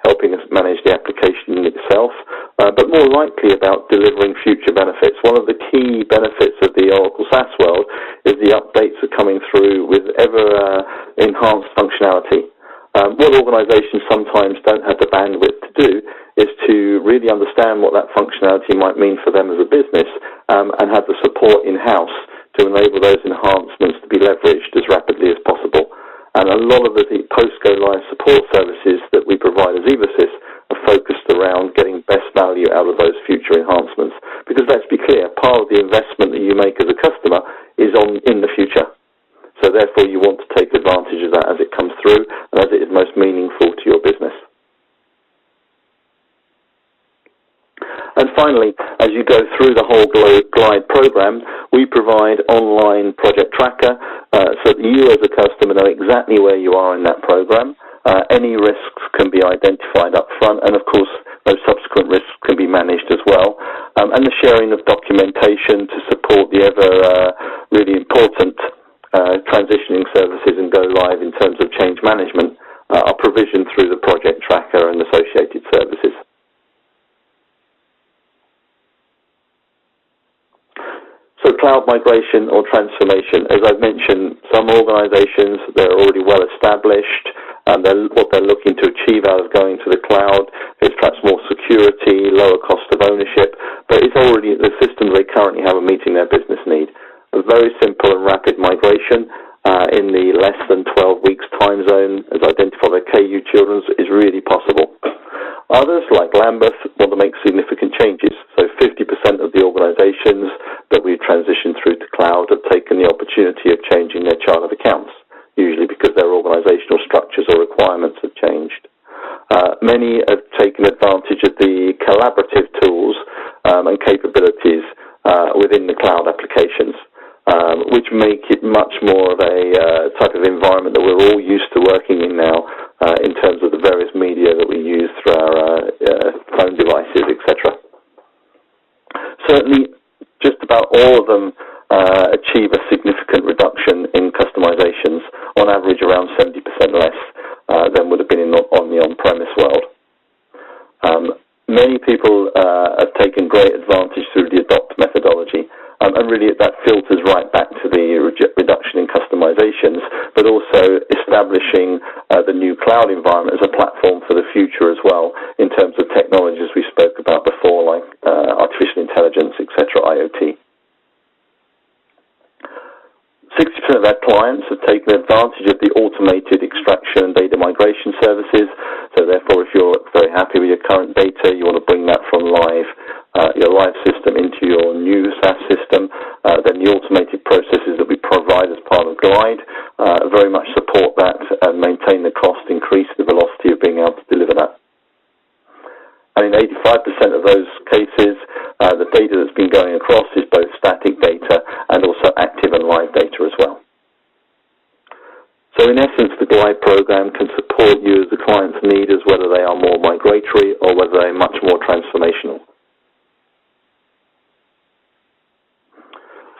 [SPEAKER 3] helping us manage the application itself, but more likely about delivering future benefits. One of the key benefits of the Oracle SaaS world is the updates are coming through with ever-enhanced functionality. What organizations sometimes don't have the bandwidth to do is to really understand what that functionality might mean for them as a business and have the support in-house to enable those enhancements to be leveraged as rapidly as possible. And a lot of the post-go-live support services that we provide as Evosys are focused around getting best value out of those future enhancements. Because let's be clear, part of the investment that you make as a customer is in the future. So therefore you want to take advantage of that as it comes through and as it is most meaningful to your business. And finally, as you go through the whole Glide program, we provide online project tracker so that you as a customer know exactly where you are in that program. Any risks can be identified up front, and of course those subsequent risks can be managed as well. And the sharing of documentation to support the ever really important transitioning services and go live in terms of change management are provisioned through the project tracker and associated services. So cloud migration or transformation, as I've mentioned, some organizations, they're already well established, and what they're looking to achieve out of going to the cloud is perhaps more security, lower cost of ownership, but it's already, the systems they currently have are meeting their business need. A very simple and rapid migration in the less than 12 weeks time zone, as identified by KU Children's, is really possible. Others, like Lambeth, want to make significant changes. So 50% of the organizations that we've transitioned through to cloud have taken the opportunity of changing their chart of accounts, usually because their organizational structures or requirements have changed. Many have taken advantage of the collaborative tools and capabilities within the cloud applications, which make it much more of a type of environment that we're all used to working in now in terms of the various media that we use through our phone devices, etc. Certainly, just about all of them achieve a significant reduction in customizations, on average around 70% less than would have been on the on-premise world. Many people have taken great advantage through the adopt methodology, and really that filters right back to the reduction in customizations, but also establishing the new cloud environment as a platform for the future as well, in terms of technologies we spoke about before, like artificial intelligence, etc., IoT. 60% of our clients have taken advantage of the automated extraction and data migration services. So therefore, if you're very happy with your current data, you want to bring that from your live system into your new SaaS system, then the automated processes that we provide as part of Glide very much support that and maintain the cost, increase the velocity of being able to deliver that. And in 85% of those cases, the data that's been going across is both static data and also active and live data as well. So in essence, the Glide program can support you as the client's need as whether they are more migratory or whether they're much more transformational.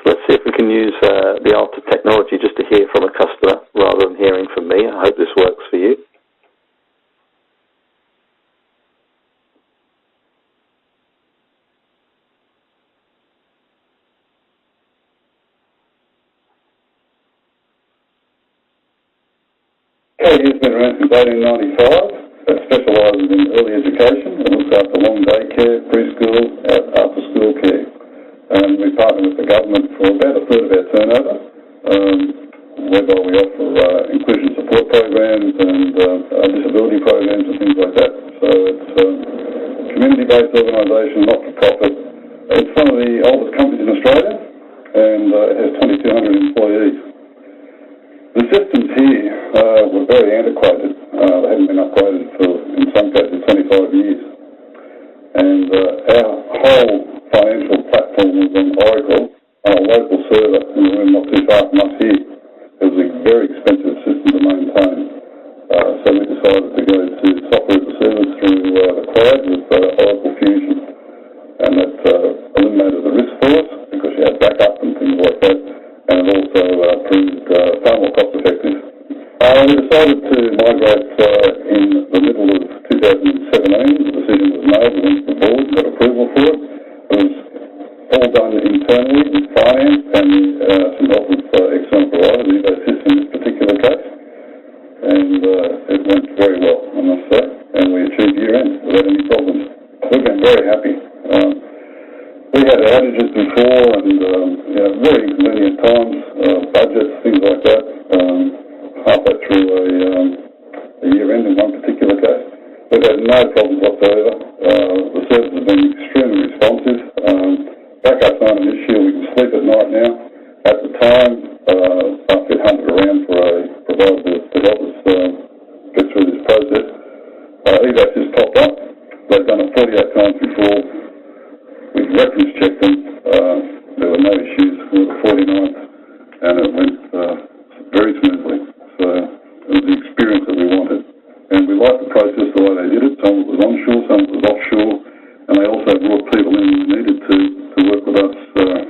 [SPEAKER 3] So let's see if we can use the art of technology just to hear from a customer rather than hearing from me. I hope this works for you.
[SPEAKER 4] KU's been around since 1895. It specialises in early education. It looks after long day care, preschool, after school care. And we partner with the government for about a third of our turnover, whereby we offer inclusion support programs and disability programs and things like that. So it's a community-based organisation, not-for-profit. It's one of the oldest companies in Australia, and it has 2,200 employees. The systems here were very antiquated. They hadn't been upgraded for, in some cases, 25 years. And our whole financial platform was on Oracle, on a local server in a room not too far from us here. It was a very expensive system to maintain. So we decided to go to software as a service through the cloud with Oracle Fusion. And that eliminated the risk for us because you had backup and things like that. And it also proved far more cost effective. We decided to migrate in the middle of 2017. The decision was made, we went to the board, got approval for it. It was all done internally with finance and some help with external providers, Evosys in this particular case. And it went very well, I must say, and we achieved year-end without any problems. We've been very happy. We had outages before and very inconvenient times, budgets, things like that, halfway through a year-end in one particular case. We've had no problems whatsoever. The service has been extremely responsive. Backups aren't an issue. We can sleep at night now. At the time, I've been hunted around for a provider to help us get through this process. Evosys popped up. They've done it 48 times before. We've reference checked them. There were no issues for the 49th, and it went very smoothly. So it was the experience that we wanted. And we liked the process, the way they did it. Some of it was onshore, some was offshore, and they also brought people in who needed to work with us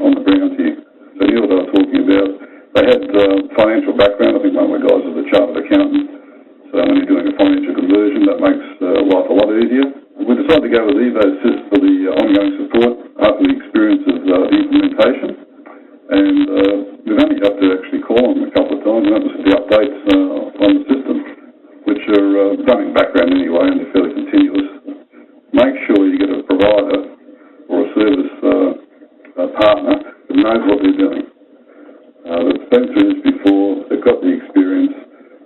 [SPEAKER 4] on the ground here. So you know what I was talking about. They had financial background. I think one of my guys is a chartered accountant. So when you're doing a financial conversion, that makes life a lot easier. We decided to go with Evosys for the ongoing support after the experience of the implementation. And we've only got to actually call them a couple of times, and that was the updates on the system, which are done in background anyway, and they're fairly continuous. Make sure you get a provider or a service partner that knows what they're doing. That's been through this before, they've got the experience,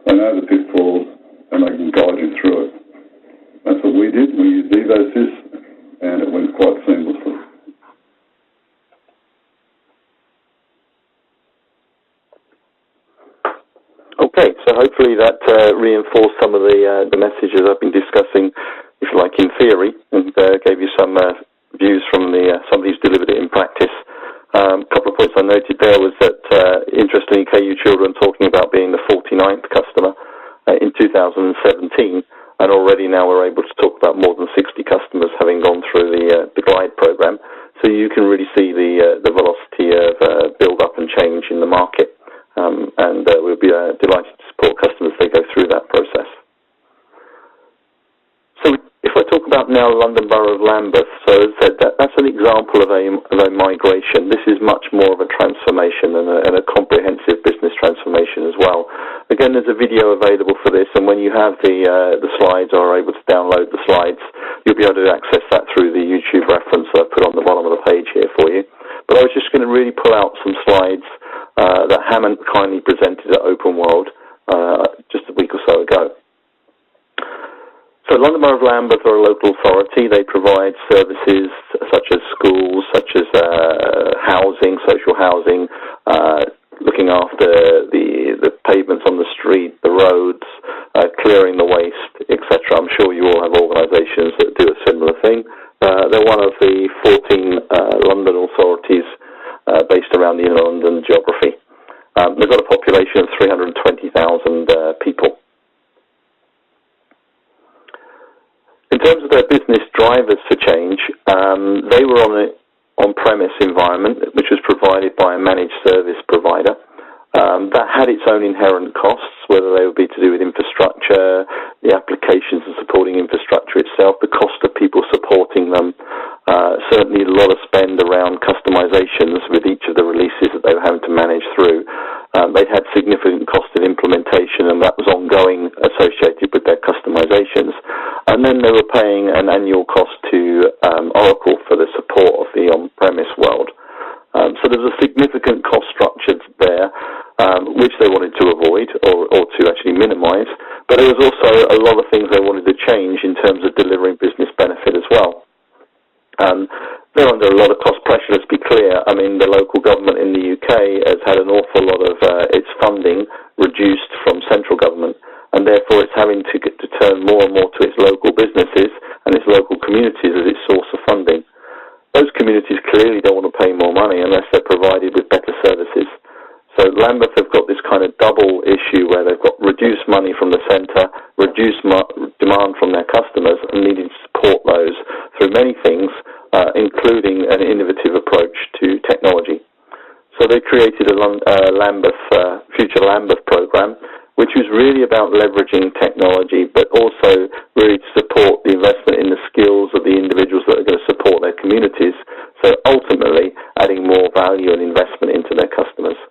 [SPEAKER 4] they know the pitfalls, and they can guide you through it. That's what we did. We used Evosys, and it went quite seamlessly.
[SPEAKER 3] Okay, so hopefully that reinforced some of the messages I've been discussing, if you like, in theory, and gave you some views from somebody who's delivered it in practice. A couple of points I noted there was that, interestingly, KU Children talking about being the 49th customer in 2017, and already now we're able to talk about more than 60 customers having gone through the Glide program. So you can really see the velocity of build-up and change in the market, and we'll be delighted to support customers as they go through that process. So if I talk about now London Borough of Lambeth, so as I said, that's an example of a migration. This is much more of a transformation and a comprehensive business transformation as well. Again, there's a video available for this, and when you have the slides or are able to download the slides, you'll be able to access that through the YouTube reference that I put on the bottom of the page here for you. But I was just going to really pull out some slides that Hammond kindly presented at Open World just a week or so ago. So London Borough of Lambeth are a local authority. They provide services such as schools, such as housing, social housing, looking after the pavements on the street, the roads, clearing the waste, etc. I'm sure you all have organisations that do a similar thing. They're one of the 14 London authorities based around the inner London geography. They've got a population of 320,000 people. In terms of their business drivers for change, they were on an on-premise environment, which was provided by a managed service provider. That had its own inherent costs, whether they would be to do with infrastructure, the applications and supporting infrastructure itself, the cost of people supporting them, certainly a lot of spend around customizations with each of the releases that they were having to manage through. They'd had significant cost in implementation, and that was ongoing associated with their customizations. And then they were paying an annual cost to Oracle for the support of the on-premise world. So there's a significant cost structure there, which they wanted to avoid or to actually minimize. But there was also a lot of things they wanted to change in terms of delivering business benefit as well. They're under a lot of cost pressure, let's be clear. I mean, the local government in the UK has had an awful lot of its funding reduced from central government, and therefore it's having to turn more and more to its local businesses and its local communities as its source of funding. Those communities clearly don't want to pay more money unless they're provided with better services. So Lambeth have got this kind of double issue where they've got reduced money from the centre, reduced demand from their customers, and needing to support those through many things, including an innovative approach to technology. So they created a Future Lambeth program, which was really about leveraging technology, but also really to support the investment in the skills of the individuals that are going to support their communities, so ultimately adding more value and investment into their customers.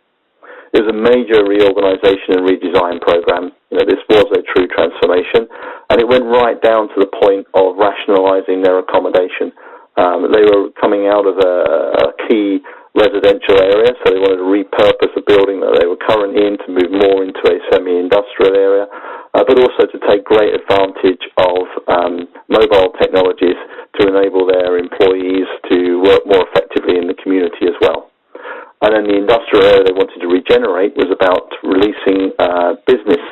[SPEAKER 3] It was a major reorganisation and redesign program. You know, this was a true transformation, and it went right down to the point of rationalising their accommodation. They were coming out of a key residential area, so they wanted to repurpose a building that they were currently in to move more into a semi-industrial area, but also to take great advantage of mobile technologies to enable their employees to work more effectively in the community as well. And then the industrial area they wanted to regenerate was about releasing business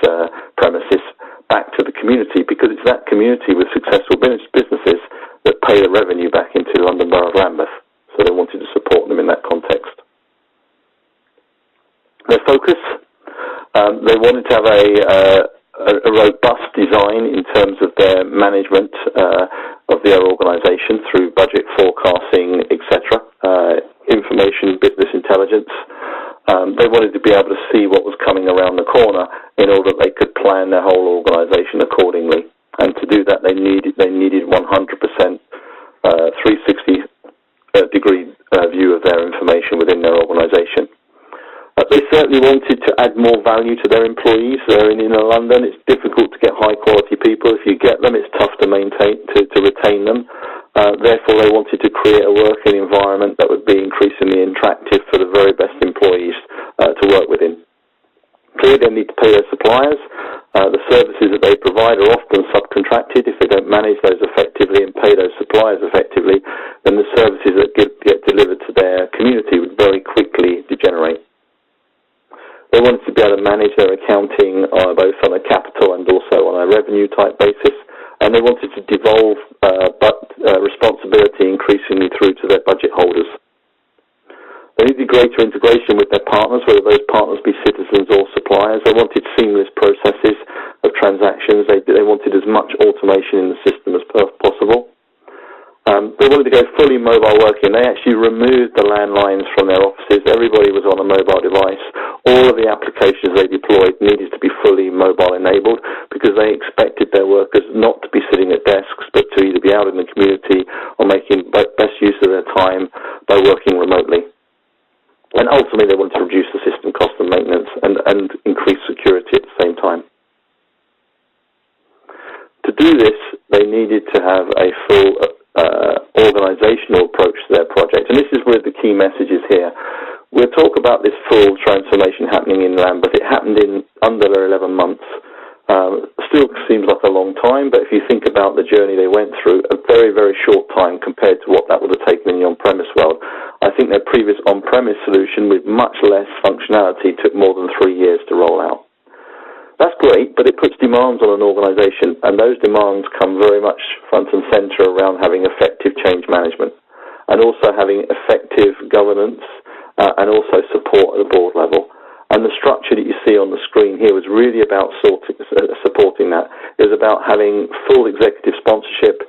[SPEAKER 3] premises back to the community, because it's that community with successful businesses that pay the revenue back into London Borough of Lambeth. So they wanted to support them in that context. Their focus, they wanted to have a robust design in terms of their management of their organisation through budget forecasting, etc., information, business intelligence. They wanted to be able to see what was coming around the corner in order that they could plan their whole organisation accordingly. And to do that, they needed 100% 360-degree view of their information within their organisation. They certainly wanted to add more value to their employees. They're in London. It's difficult to get high-quality people. If you get them, it's tough to maintain, to retain them. Therefore, they wanted to create a working environment that would be increasingly attractive for the very best employees to work within. Clearly, they need to pay their suppliers. The services that they provide are often subcontracted. If they don't manage those effectively and pay those suppliers effectively, then the services that get delivered to their community would very quickly degenerate. They wanted to be able to manage their accounting both on a capital and also on a revenue type basis, and they wanted to devolve responsibility increasingly through to their budget holders. They needed greater integration with their partners, whether those partners be citizens or suppliers. They wanted seamless processes of transactions. They wanted as much automation in the system as possible. They wanted to go fully mobile working. They actually removed the landlines from their offices. Everybody was on a mobile device. All of the applications they deployed needed to be fully mobile enabled because they expected their workers not to be sitting at desks but to either be out in the community or making best use of their time by working remotely. And ultimately they wanted to reduce the system cost and maintenance and increase security at the same time. To do this, they needed to have a full organizational approach to their project. And this is where the key message is here. We'll talk about this full transformation happening in Lambeth. It happened in under 11 months. Still seems like a long time, but if you think about the journey they went through, a very, very short time compared to what that would have taken in the on-premise world. I think their previous on-premise solution with much less functionality took more than 3 years to roll out. That's great, but it puts demands on an organization, and those demands come very much front and center around having effective change management and also having effective governance and also support at the board level. And the structure that you see on the screen here was really about supporting that. It was about having full executive sponsorship,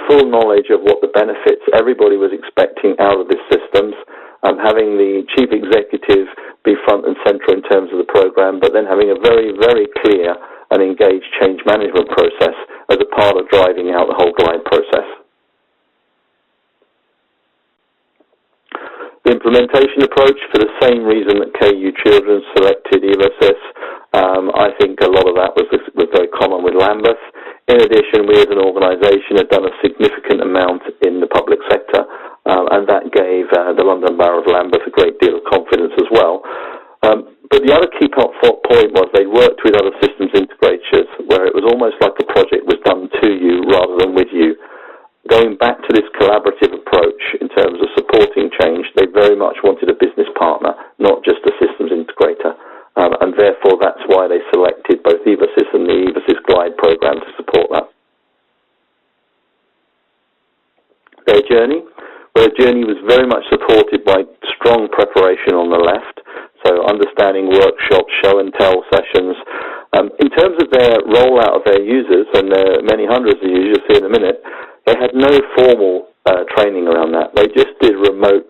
[SPEAKER 3] full knowledge of what the benefits everybody was expecting out of these systems, having the chief executive be front and center in terms of the program, but then having a very, very clear and engaged change management process as a part of driving out the whole glide process. The implementation approach, for the same reason that KU Children selected Evosys, I think a lot of that was very common with Lambeth. In addition, we as an organisation had done a significant amount in the public sector, and that gave the London Borough of Lambeth a great deal of confidence as well. But the other key point was they worked with other systems integrators where it was almost like a project was done to you rather than with you. Going back to this collaborative approach in terms of supporting change, they very much wanted a business partner, not just a systems integrator. And therefore, that's why they selected both Evosys and the Evosys Glide program to support that. Their journey was very much supported by strong preparation on the left, so understanding workshops, show and tell sessions. In terms of their rollout of their users, and there are many hundreds of users, you'll see in a minute, they had no formal training around that. They just did remote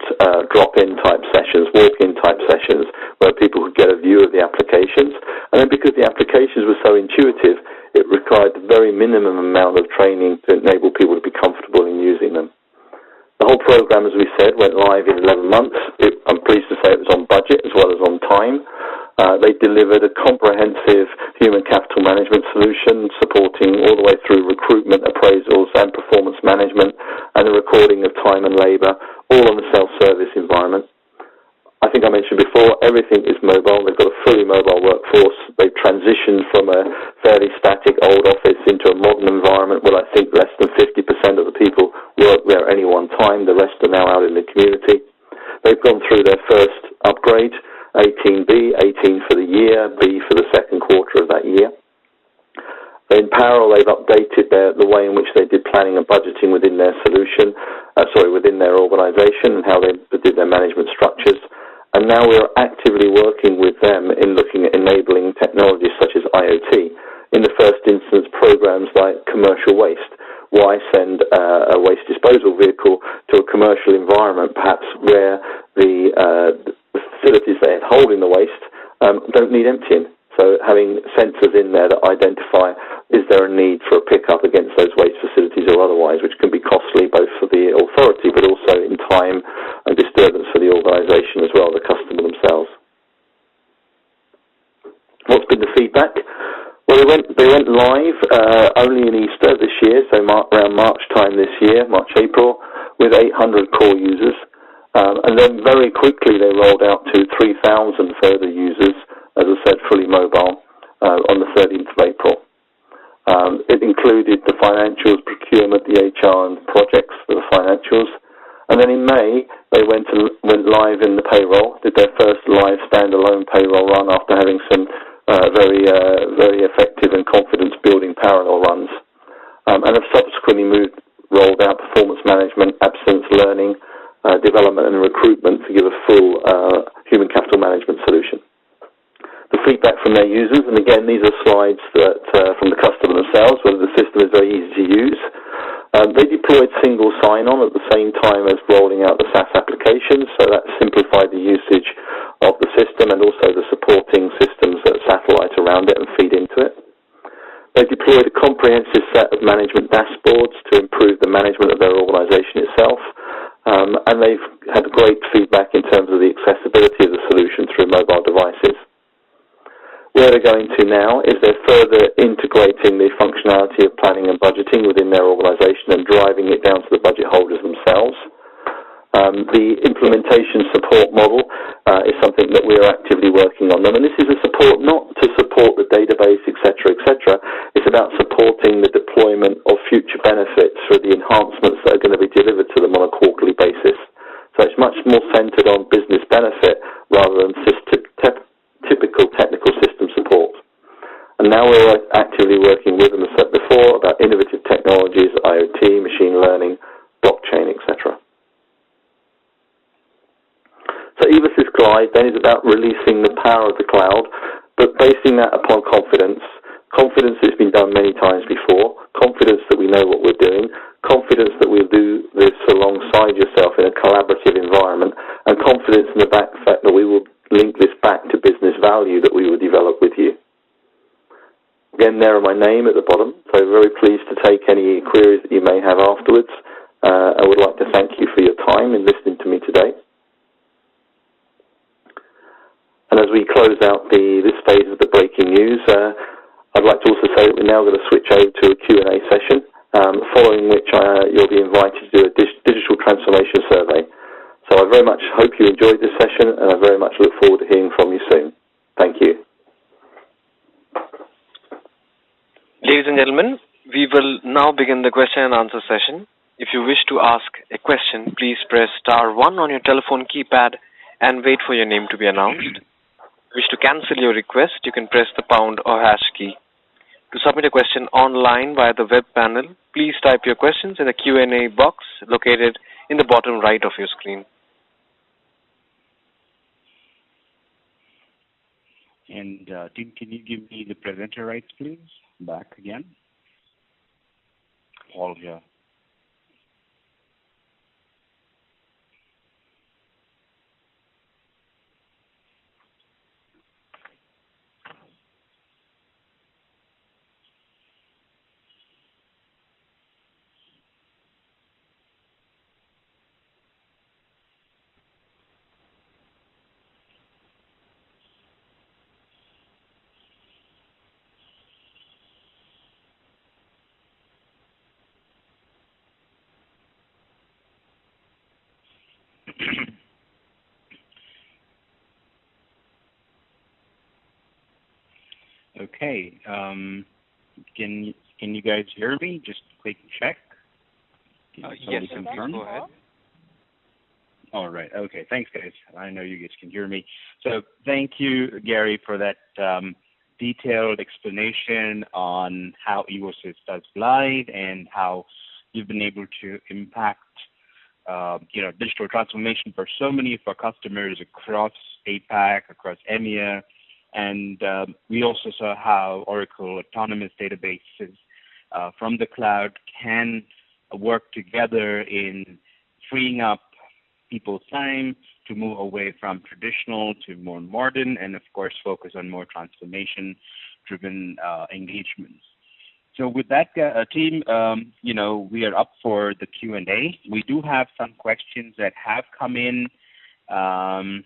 [SPEAKER 3] drop-in type sessions, walk-in type sessions, where people could get a view of the applications. And then because the applications were so intuitive, it required the very minimum amount of training to enable people to be comfortable in using them. The whole program, as we said, went live in 11 months. I'm pleased to say it was on budget as well as on time. They delivered a comprehensive human capital management solution supporting all the way through recruitment, appraisals and performance management and the recording of time and labour, all on the self-service environment. I think I mentioned before, everything is mobile. They've got a fully mobile workforce. They've transitioned from a fairly static old office into a modern environment where I think less than 50% of the people work there at any one time. The rest are now out in the community. They've gone through their first upgrade, 18B, 18 for the year, B for the second quarter of that year. In parallel, they've updated the way in which they did planning and budgeting within their within their organisation and how they did their management structures. And now we're actively working with them in looking at enabling technologies such as IoT. In the first instance, programs like commercial waste, why send a waste disposal vehicle to a commercial environment, perhaps where the facilities that are holding the waste don't need emptying. So having sensors in there that identify, is there a need for a pickup against those waste facilities or otherwise, which can be costly both for the authority but also in time and disturbance for the organisation as well, the customer themselves. What's been the feedback? Well, they went live only in Easter this year, so around March time this year, March, April, with 800 core users. And then very quickly they rolled out to 3,000 further users, as I said, fully mobile, on the 13th of April. It included the financials, procurement, the HR and projects for the financials. And then in May, they went live in the payroll, did their first live standalone payroll run after having some very effective and confidence-building parallel runs. And have subsequently rolled out performance management, absence learning, development and recruitment to give a full human capital management solution. The feedback from their users, and again, these are slides that from the customer themselves, whether the system is very easy to use. They deployed single sign-on at the same time as rolling out the SaaS applications, so that simplified the usage of the system and also the supporting systems that satellite around it and feed into it. They deployed a comprehensive set of management dashboards to improve the management of their organisation itself, and they've had great feedback in terms of the accessibility of the solution through mobile devices. Where they're going to now is they're further integrating the functionality of planning and budgeting within their organisation and driving it down to the budget holders themselves. The implementation support model is something that we're actively working on them, and this is a support not to support the database, etc., etc. It's about supporting the deployment of future benefits for the enhancements that are going to be delivered to them on a quarterly basis. So it's much more centred on business benefit rather than typical technical system support. And now we're actively working with them, as I said before, about innovative technologies, IoT, machine learning, blockchain, etc. So Evosys Glide then is about releasing the power of the cloud, but basing that upon confidence. Confidence has been done many times before, confidence that we know what we're doing, confidence that we'll do this alongside yourself in a collaborative environment, and confidence in the fact that we will link this back to business value that we will develop with you. Again, there are my name at the bottom, so very pleased to take any queries that you may have afterwards. I would like to thank you for your time in listening to me today. And as we close out this phase of the breaking news, I'd like to also say that we're now going to switch over to a Q&A session, following which you'll be invited to do a digital transformation survey. So I very much hope you enjoyed this session, and I very much look forward to hearing from you soon. Thank you.
[SPEAKER 1] Ladies and gentlemen, we will now begin the question and answer session. If you wish to ask a question, please press *1 on your telephone keypad and wait for your name to be announced. If you wish to cancel your request, you can press the # or # key. To submit a question online via the web panel, please type your questions in the Q&A box located in the bottom right of your screen.
[SPEAKER 5] And Tim, can you give me the presenter rights, please? Back again. Paul here. Okay. Can you guys hear me? Just quick check.
[SPEAKER 1] Yes, confirm. Go ahead.
[SPEAKER 5] All right. Okay. Thanks, guys. I know you guys can hear me. So thank you, Gary, for that detailed explanation on how Evosys does Glide and how you've been able to impact digital transformation for so many of our customers across APAC, across EMEA, and we also saw how Oracle Autonomous Databases from the cloud can work together in freeing up people's time to move away from traditional to more modern, and of course focus on more transformation-driven engagements. So with that, team, we are up for the Q&A. We do have some questions that have come in, and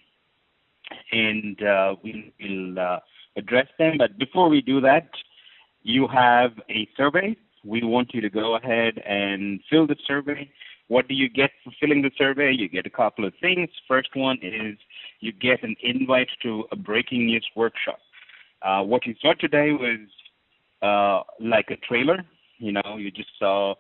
[SPEAKER 5] we'll address them. But before we do that, you have a survey. We want you to go ahead and fill the survey. What do you get for filling the survey? You get a couple of things. First one is you get an invite to a breaking news workshop. What you saw today was like a trailer. You just saw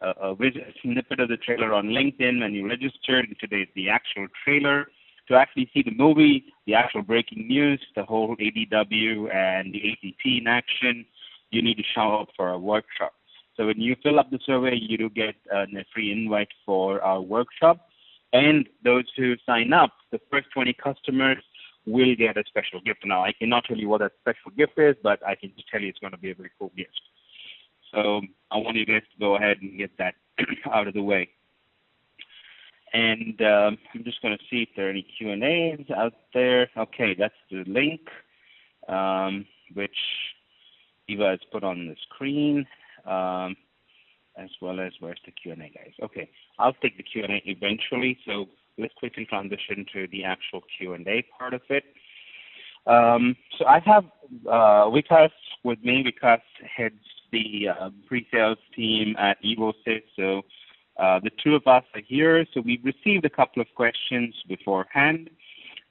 [SPEAKER 5] a snippet of the trailer on LinkedIn when you registered. Today's the actual trailer. To actually see the movie, the actual breaking news, the whole ADW and the ATP in action, you need to show up for a workshop. So when you fill up the survey, you do get a free invite for our workshop. And those who sign up, the first 20 customers will get a special gift. Now, I cannot tell you what that special gift is, but I can just tell you it's going to be a very cool gift. So I want you guys to go ahead and get that out of the way. And I'm just going to see if there are any Q&As out there. Okay, that's the link, which Eva has put on the screen, as well as where's the Q&A, guys? Okay, I'll take the Q&A eventually. So let's quickly transition to the actual Q&A part of it. So I have Vikas with me. Vikas heads the pre-sales team at Evosys. So the two of us are here. So we've received a couple of questions beforehand,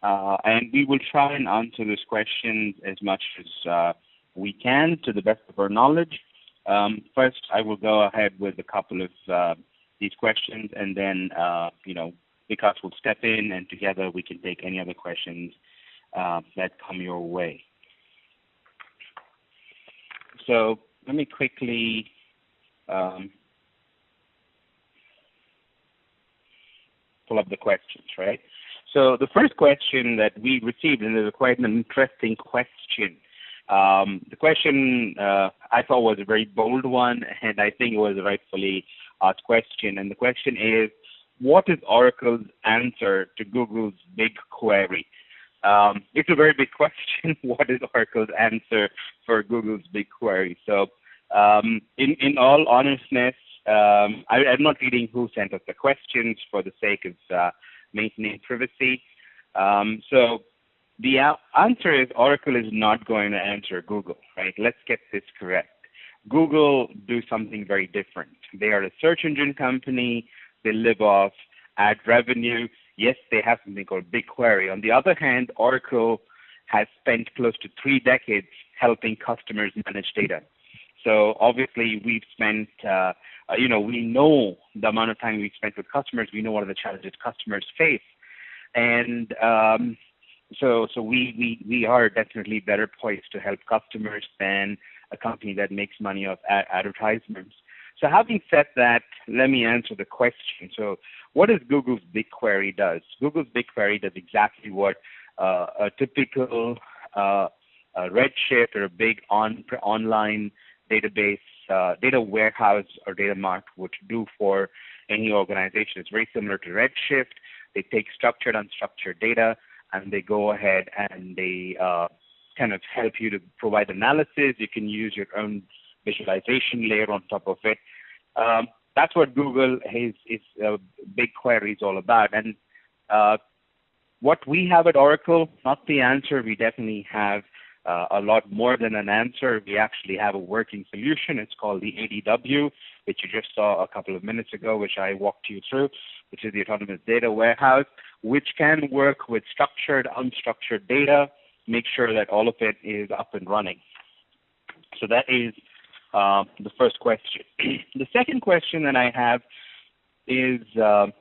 [SPEAKER 5] and we will try and answer those questions as much as we can to the best of our knowledge. First, I will go ahead with a couple of these questions, and then Vikas will step in, and together we can take any other questions that come your way. So let me quickly pull up the questions, right? So the first question that we received, and it is quite an interesting question. The question I thought was a very bold one, and I think it was a rightfully asked question. And the question is, what is Oracle's answer to Google's big query? It's a very big question. What is Oracle's answer for Google's big query? So in all honestness, I'm not reading who sent us the questions for the sake of maintaining privacy. So the answer is Oracle is not going to answer Google, right? Let's get this correct. Google do something very different. They are a search engine company. They live off ad revenue. Yes, they have something called BigQuery. On the other hand, Oracle has spent close to 3 decades helping customers manage data. So obviously we've spent, we know the amount of time we've spent with customers. We know what are the challenges customers face. And so we are definitely better poised to help customers than a company that makes money off advertisements. So having said that, let me answer the question. So what does Google's BigQuery does? Google's BigQuery does exactly what a typical Redshift or a big online database, data warehouse or data mart would do for any organization. It's very similar to Redshift. They take structured, unstructured data, and they go ahead and they kind of help you to provide analysis. You can use your own visualization layer on top of it. That's what Google is BigQuery is all about. And what we have at Oracle, not the answer. We definitely have a lot more than an answer. We actually have a working solution. It's called the ADW, which you just saw a couple of minutes ago, which I walked you through, which is the Autonomous Data Warehouse, which can work with structured, unstructured data, make sure that all of it is up and running. So that is the first question. The second question that I have is, Paul,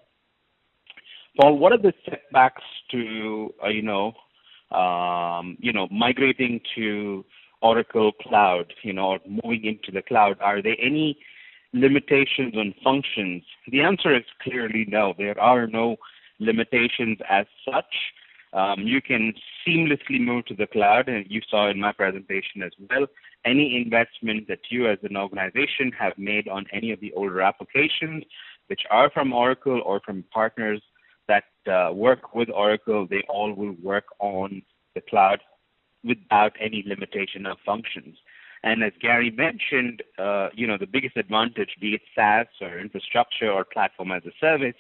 [SPEAKER 5] what are the setbacks to, migrating to Oracle Cloud, or moving into the cloud? Are there any limitations on functions? The answer is clearly no. There are no limitations as such. You can seamlessly move to the cloud, and you saw in my presentation as well, any investment that you as an organization have made on any of the older applications, which are from Oracle or from partners that work with Oracle, they all will work on the cloud without any limitation of functions. And as Gary mentioned, the biggest advantage, be it SaaS or infrastructure or platform as a service,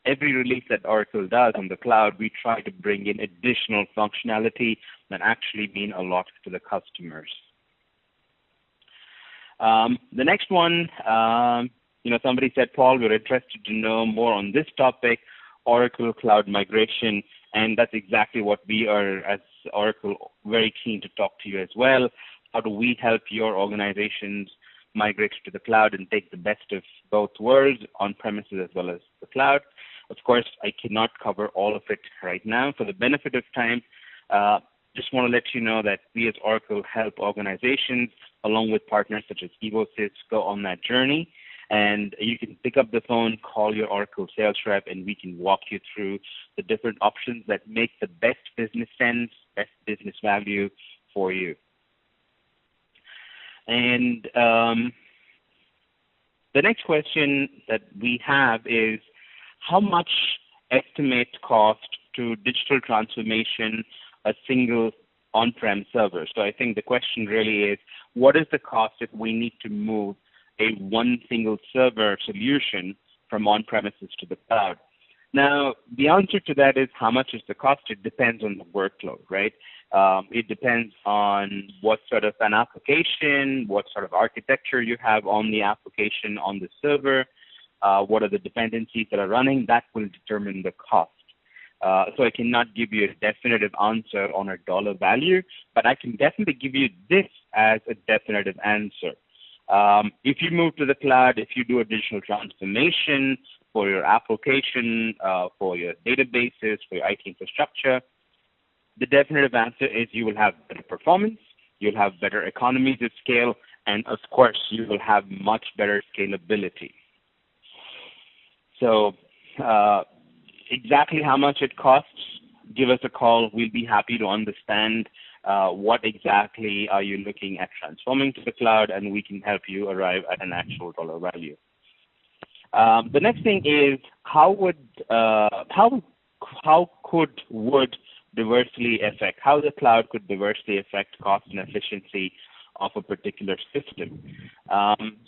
[SPEAKER 5] every release that Oracle does on the cloud, we try to bring in additional functionality that actually mean a lot to the customers. The next one, somebody said, Paul, we're interested to know more on this topic, Oracle Cloud Migration, and that's exactly what we are, as Oracle, very keen to talk to you as well. How do we help your organizations migrate to the cloud and take the best of both worlds, on-premises as well as the cloud? Of course, I cannot cover all of it right now. For the benefit of time, just want to let you know that we as Oracle help organizations, along with partners such as Evosys, go on that journey. And you can pick up the phone, call your Oracle sales rep, and we can walk you through the different options that make the best business sense, best business value for you. And the next question that we have is, how much estimate cost to digital transformation a single on-prem server? So I think the question really is, what is the cost if we need to move one single server solution from on-premises to the cloud? Now, the answer to that is, how much is the cost? It depends on the workload, right? It depends on what sort of an application, what sort of architecture you have on the application, on the server, what are the dependencies that are running. That will determine the cost. So I cannot give you a definitive answer on a dollar value, but I can definitely give you this as a definitive answer. If you move to the cloud, if you do a digital transformation for your application, for your databases, for your IT infrastructure, the definitive answer is you will have better performance, you'll have better economies of scale, and of course, you will have much better scalability. So exactly how much it costs, give us a call. We'll be happy to understand what exactly are you looking at transforming to the cloud, and we can help you arrive at an actual dollar value. The next thing is, how the cloud could diversely affect cost and efficiency of a particular system.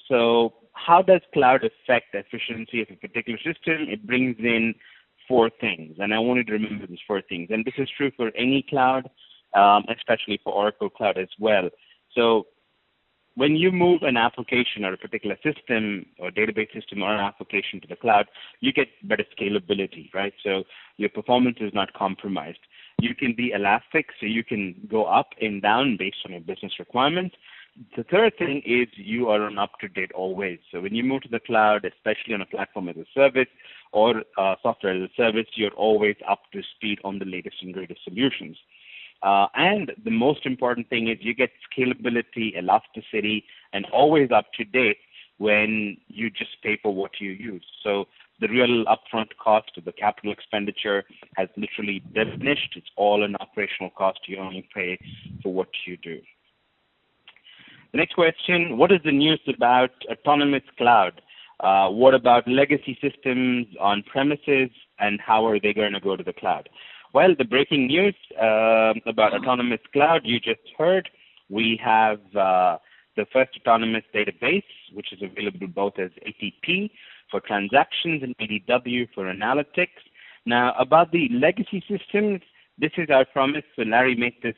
[SPEAKER 5] So how does cloud affect the efficiency of a particular system? It brings in 4 things, and I wanted to remember these 4 things. And this is true for any cloud, especially for Oracle Cloud as well. So when you move an application or a particular system or database system or an application to the cloud, you get better scalability, right? So your performance is not compromised. You can be elastic, so you can go up and down based on your business requirements. The third thing is you are on up-to-date always. So when you move to the cloud, especially on a platform as a service or software as a service, you're always up to speed on the latest and greatest solutions. And the most important thing is you get scalability, elasticity, and always up to date when you just pay for what you use. So the real upfront cost of the capital expenditure has literally diminished. It's all an operational cost. You only pay for what you do. The next question, what is the news about autonomous cloud? What about legacy systems on premises, and how are they going to go to the cloud? Well, the breaking news about autonomous cloud you just heard. We have the first autonomous database, which is available both as ATP for transactions and ADW for analytics. Now, about the legacy systems, this is our promise. So Larry made this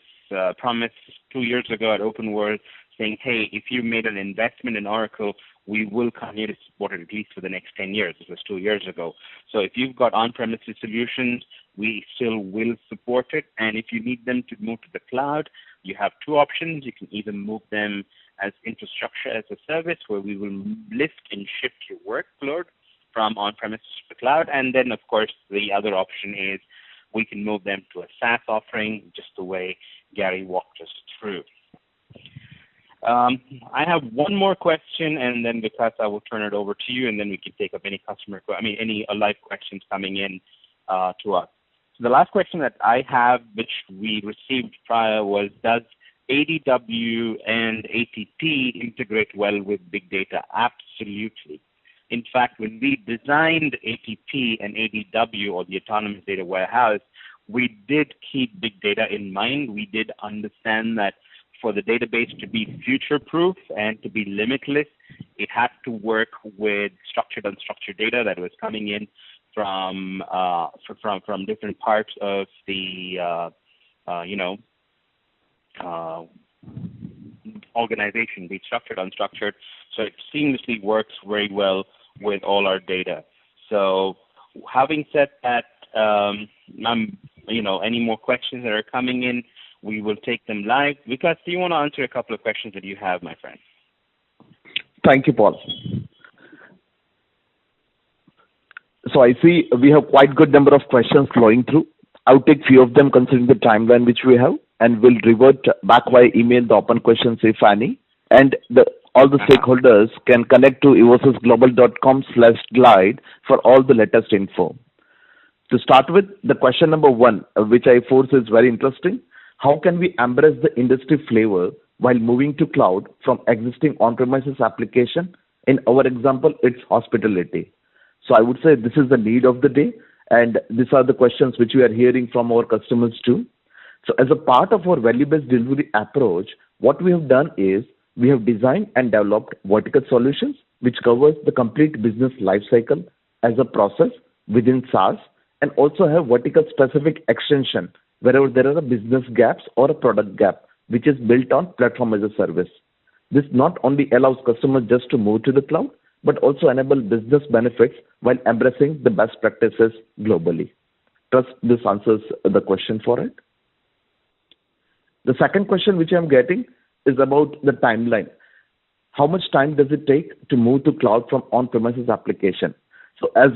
[SPEAKER 5] promise 2 years ago at Open World, saying, hey, if you made an investment in Oracle, we will continue to support it at least for the next 10 years. This was 2 years ago. So if you've got on-premises solutions, we still will support it. And if you need them to move to the cloud, you have 2 options. You can either move them as infrastructure as a service, where we will lift and shift your workload from on-premises to the cloud. And then, of course, the other option is we can move them to a SaaS offering, just the way Gary walked us through. I have one more question, and then because I will turn it over to you, and then we can take up any any live questions coming in to us. the last question that I have, which we received prior, was does ADW and ATT integrate well with big data? Absolutely. In fact, when we designed ATP and ADW, or the Autonomous Data Warehouse, we did keep big data in mind. We did understand that for the database to be future-proof and to be limitless, it had to work with structured and unstructured data that was coming in from different parts of the organization, be it structured, unstructured. So it seamlessly works very well with all our data. So having said that, any more questions that are coming in, we will take them live. Vikas, do you want to answer a couple of questions that you have, my friend?
[SPEAKER 6] Thank you, Paul. So I see we have quite good number of questions flowing through. I'll take few of them considering the timeline which we have, and we'll revert back via email the open questions if any. And all the stakeholders can connect to evosysglobal.com/glide for all the latest info. To start with, the question number 1, which I force is very interesting. How can we embrace the industry flavor while moving to cloud from existing on-premises application? In our example, it's hospitality. So I would say this is the need of the day, and these are the questions which we are hearing from our customers too. So as a part of our value-based delivery approach, what we have done is we have designed and developed vertical solutions which covers the complete business lifecycle as a process within SaaS, and also have vertical specific extension wherever there are a business gaps or a product gap, which is built on platform as a service. This not only allows customers just to move to the cloud, but also enable business benefits while embracing the best practices globally. Trust this answers the question for it. The second question which I'm getting is about the timeline. How much time does it take to move to cloud from on-premises application? So as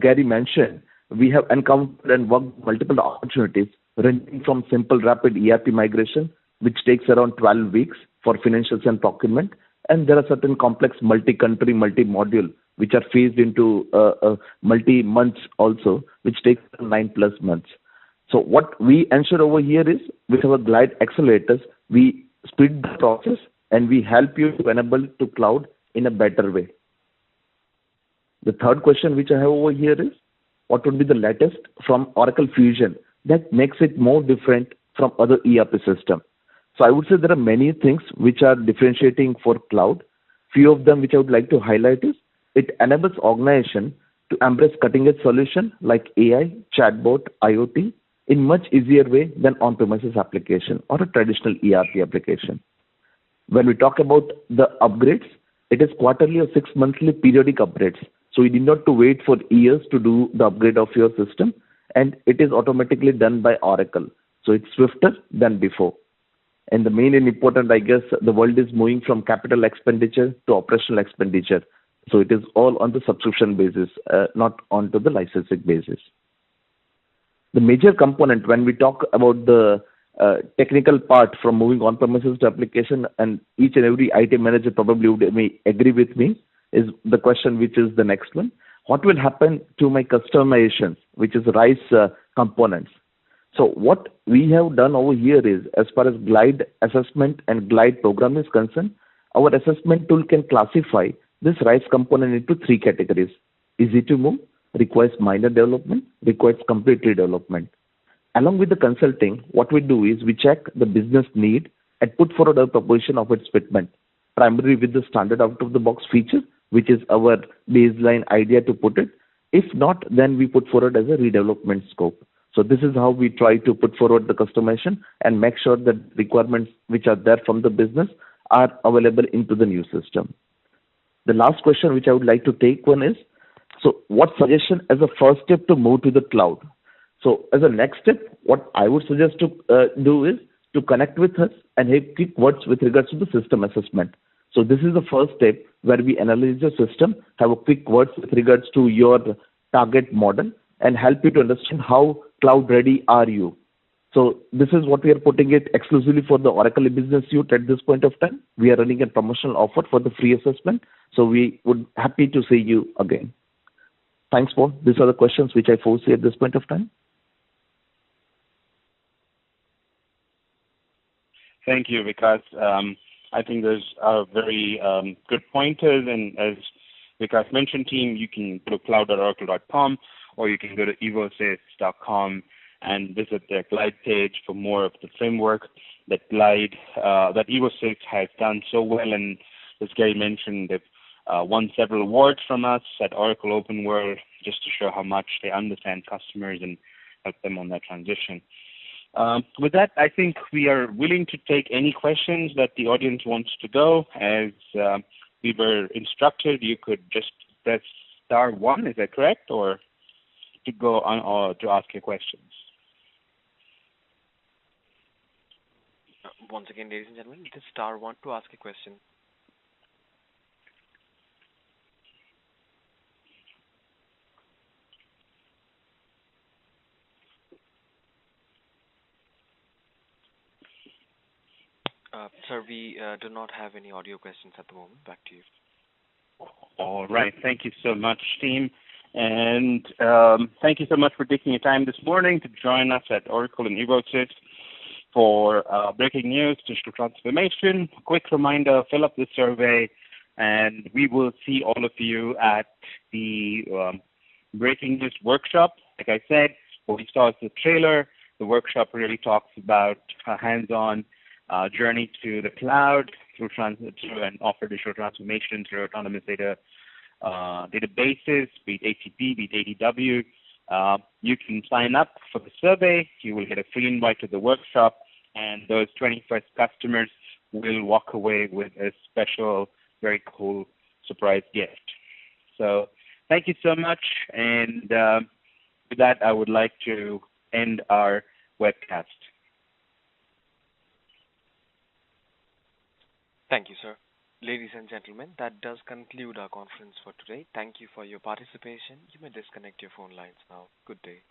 [SPEAKER 6] Gary mentioned, we have encountered and worked multiple opportunities ranging from simple rapid ERP migration, which takes around 12 weeks for financials and procurement, and there are certain complex multi-country, multi-module, which are phased into multi-months also, which takes 9+ months. So what we ensure over here is, with our Glide accelerators, we speed the process and we help you to enable to cloud in a better way. The third question which I have over here is, what would be the latest from Oracle Fusion that makes it more different from other ERP systems? So I would say there are many things which are differentiating for cloud. Few of them which I would like to highlight is, it enables organization to embrace cutting-edge solution like AI, chatbot, IoT in much easier way than on-premises application or a traditional ERP application. When we talk about the upgrades, it is quarterly or 6 monthly periodic upgrades. So you need not to wait for years to do the upgrade of your system, and it is automatically done by Oracle. So it's swifter than before. And the main and important, I guess, the world is moving from capital expenditure to operational expenditure. So it is all on the subscription basis, not onto the licensing basis. The major component when we talk about the technical part from moving on-premises to application, and each and every IT manager probably may agree with me, is the question which is the next one. What will happen to my customizations, which is RISE components? So what we have done over here is, as far as Glide assessment and Glide program is concerned, our assessment tool can classify this RISE component into 3 categories. Easy to move, requires minor development, requires complete redevelopment. Along with the consulting, what we do is we check the business need and put forward a proposition of its fitment, primarily with the standard out-of-the-box feature, which is our baseline idea to put it. If not, then we put forward as a redevelopment scope. So this is how we try to put forward the customization and make sure that requirements which are there from the business are available into the new system. The last question which I would like to take one is, so what suggestion as a first step to move to the cloud? So as a next step, what I would suggest to do is to connect with us and have quick words with regards to the system assessment. So this is the first step where we analyze your system, have a quick words with regards to your target model, and help you to understand how cloud ready are you. So this is what we are putting it exclusively for the Oracle Business Suite at this point of time. We are running a promotional offer for the free assessment. So we would happy to see you again. Thanks, Paul. These are the questions which I foresee at this point of time.
[SPEAKER 5] Thank you, Vikas. I think those are very good pointers, and as Vikas mentioned, team, you can go to cloud.oracle.com or you can go to evosys.com and visit their Glide page for more of the framework that Evosys has done so well. And as Gary mentioned, they've won several awards from us at Oracle Open World just to show how much they understand customers and help them on that transition. With that, I think we are willing to take any questions that the audience wants to go. As we were instructed, you could just press *1, is that correct? Or to go on or to ask your questions?
[SPEAKER 1] Once again, ladies and gentlemen, it is *1 to ask a question. Sir, we do not have any audio questions at the moment. Back to you.
[SPEAKER 5] All right. Thank you so much, team. And thank you so much for taking your time this morning to join us at Oracle and Evosys for breaking news, digital transformation. Quick reminder, fill up the survey, and we will see all of you at the breaking news workshop. Like I said, what we saw is the trailer. The workshop really talks about a hands-on journey to the cloud through and offer digital transformation through autonomous databases, be it ATP, be it ADW. You can sign up for the survey. You will get a free invite to the workshop, and those 21st customers will walk away with a special, very cool surprise gift. So thank you so much, and with that, I would like to end our webcast.
[SPEAKER 1] Thank you, sir. Ladies and gentlemen, that does conclude our conference for today. Thank you for your participation. You may disconnect your phone lines now. Good day.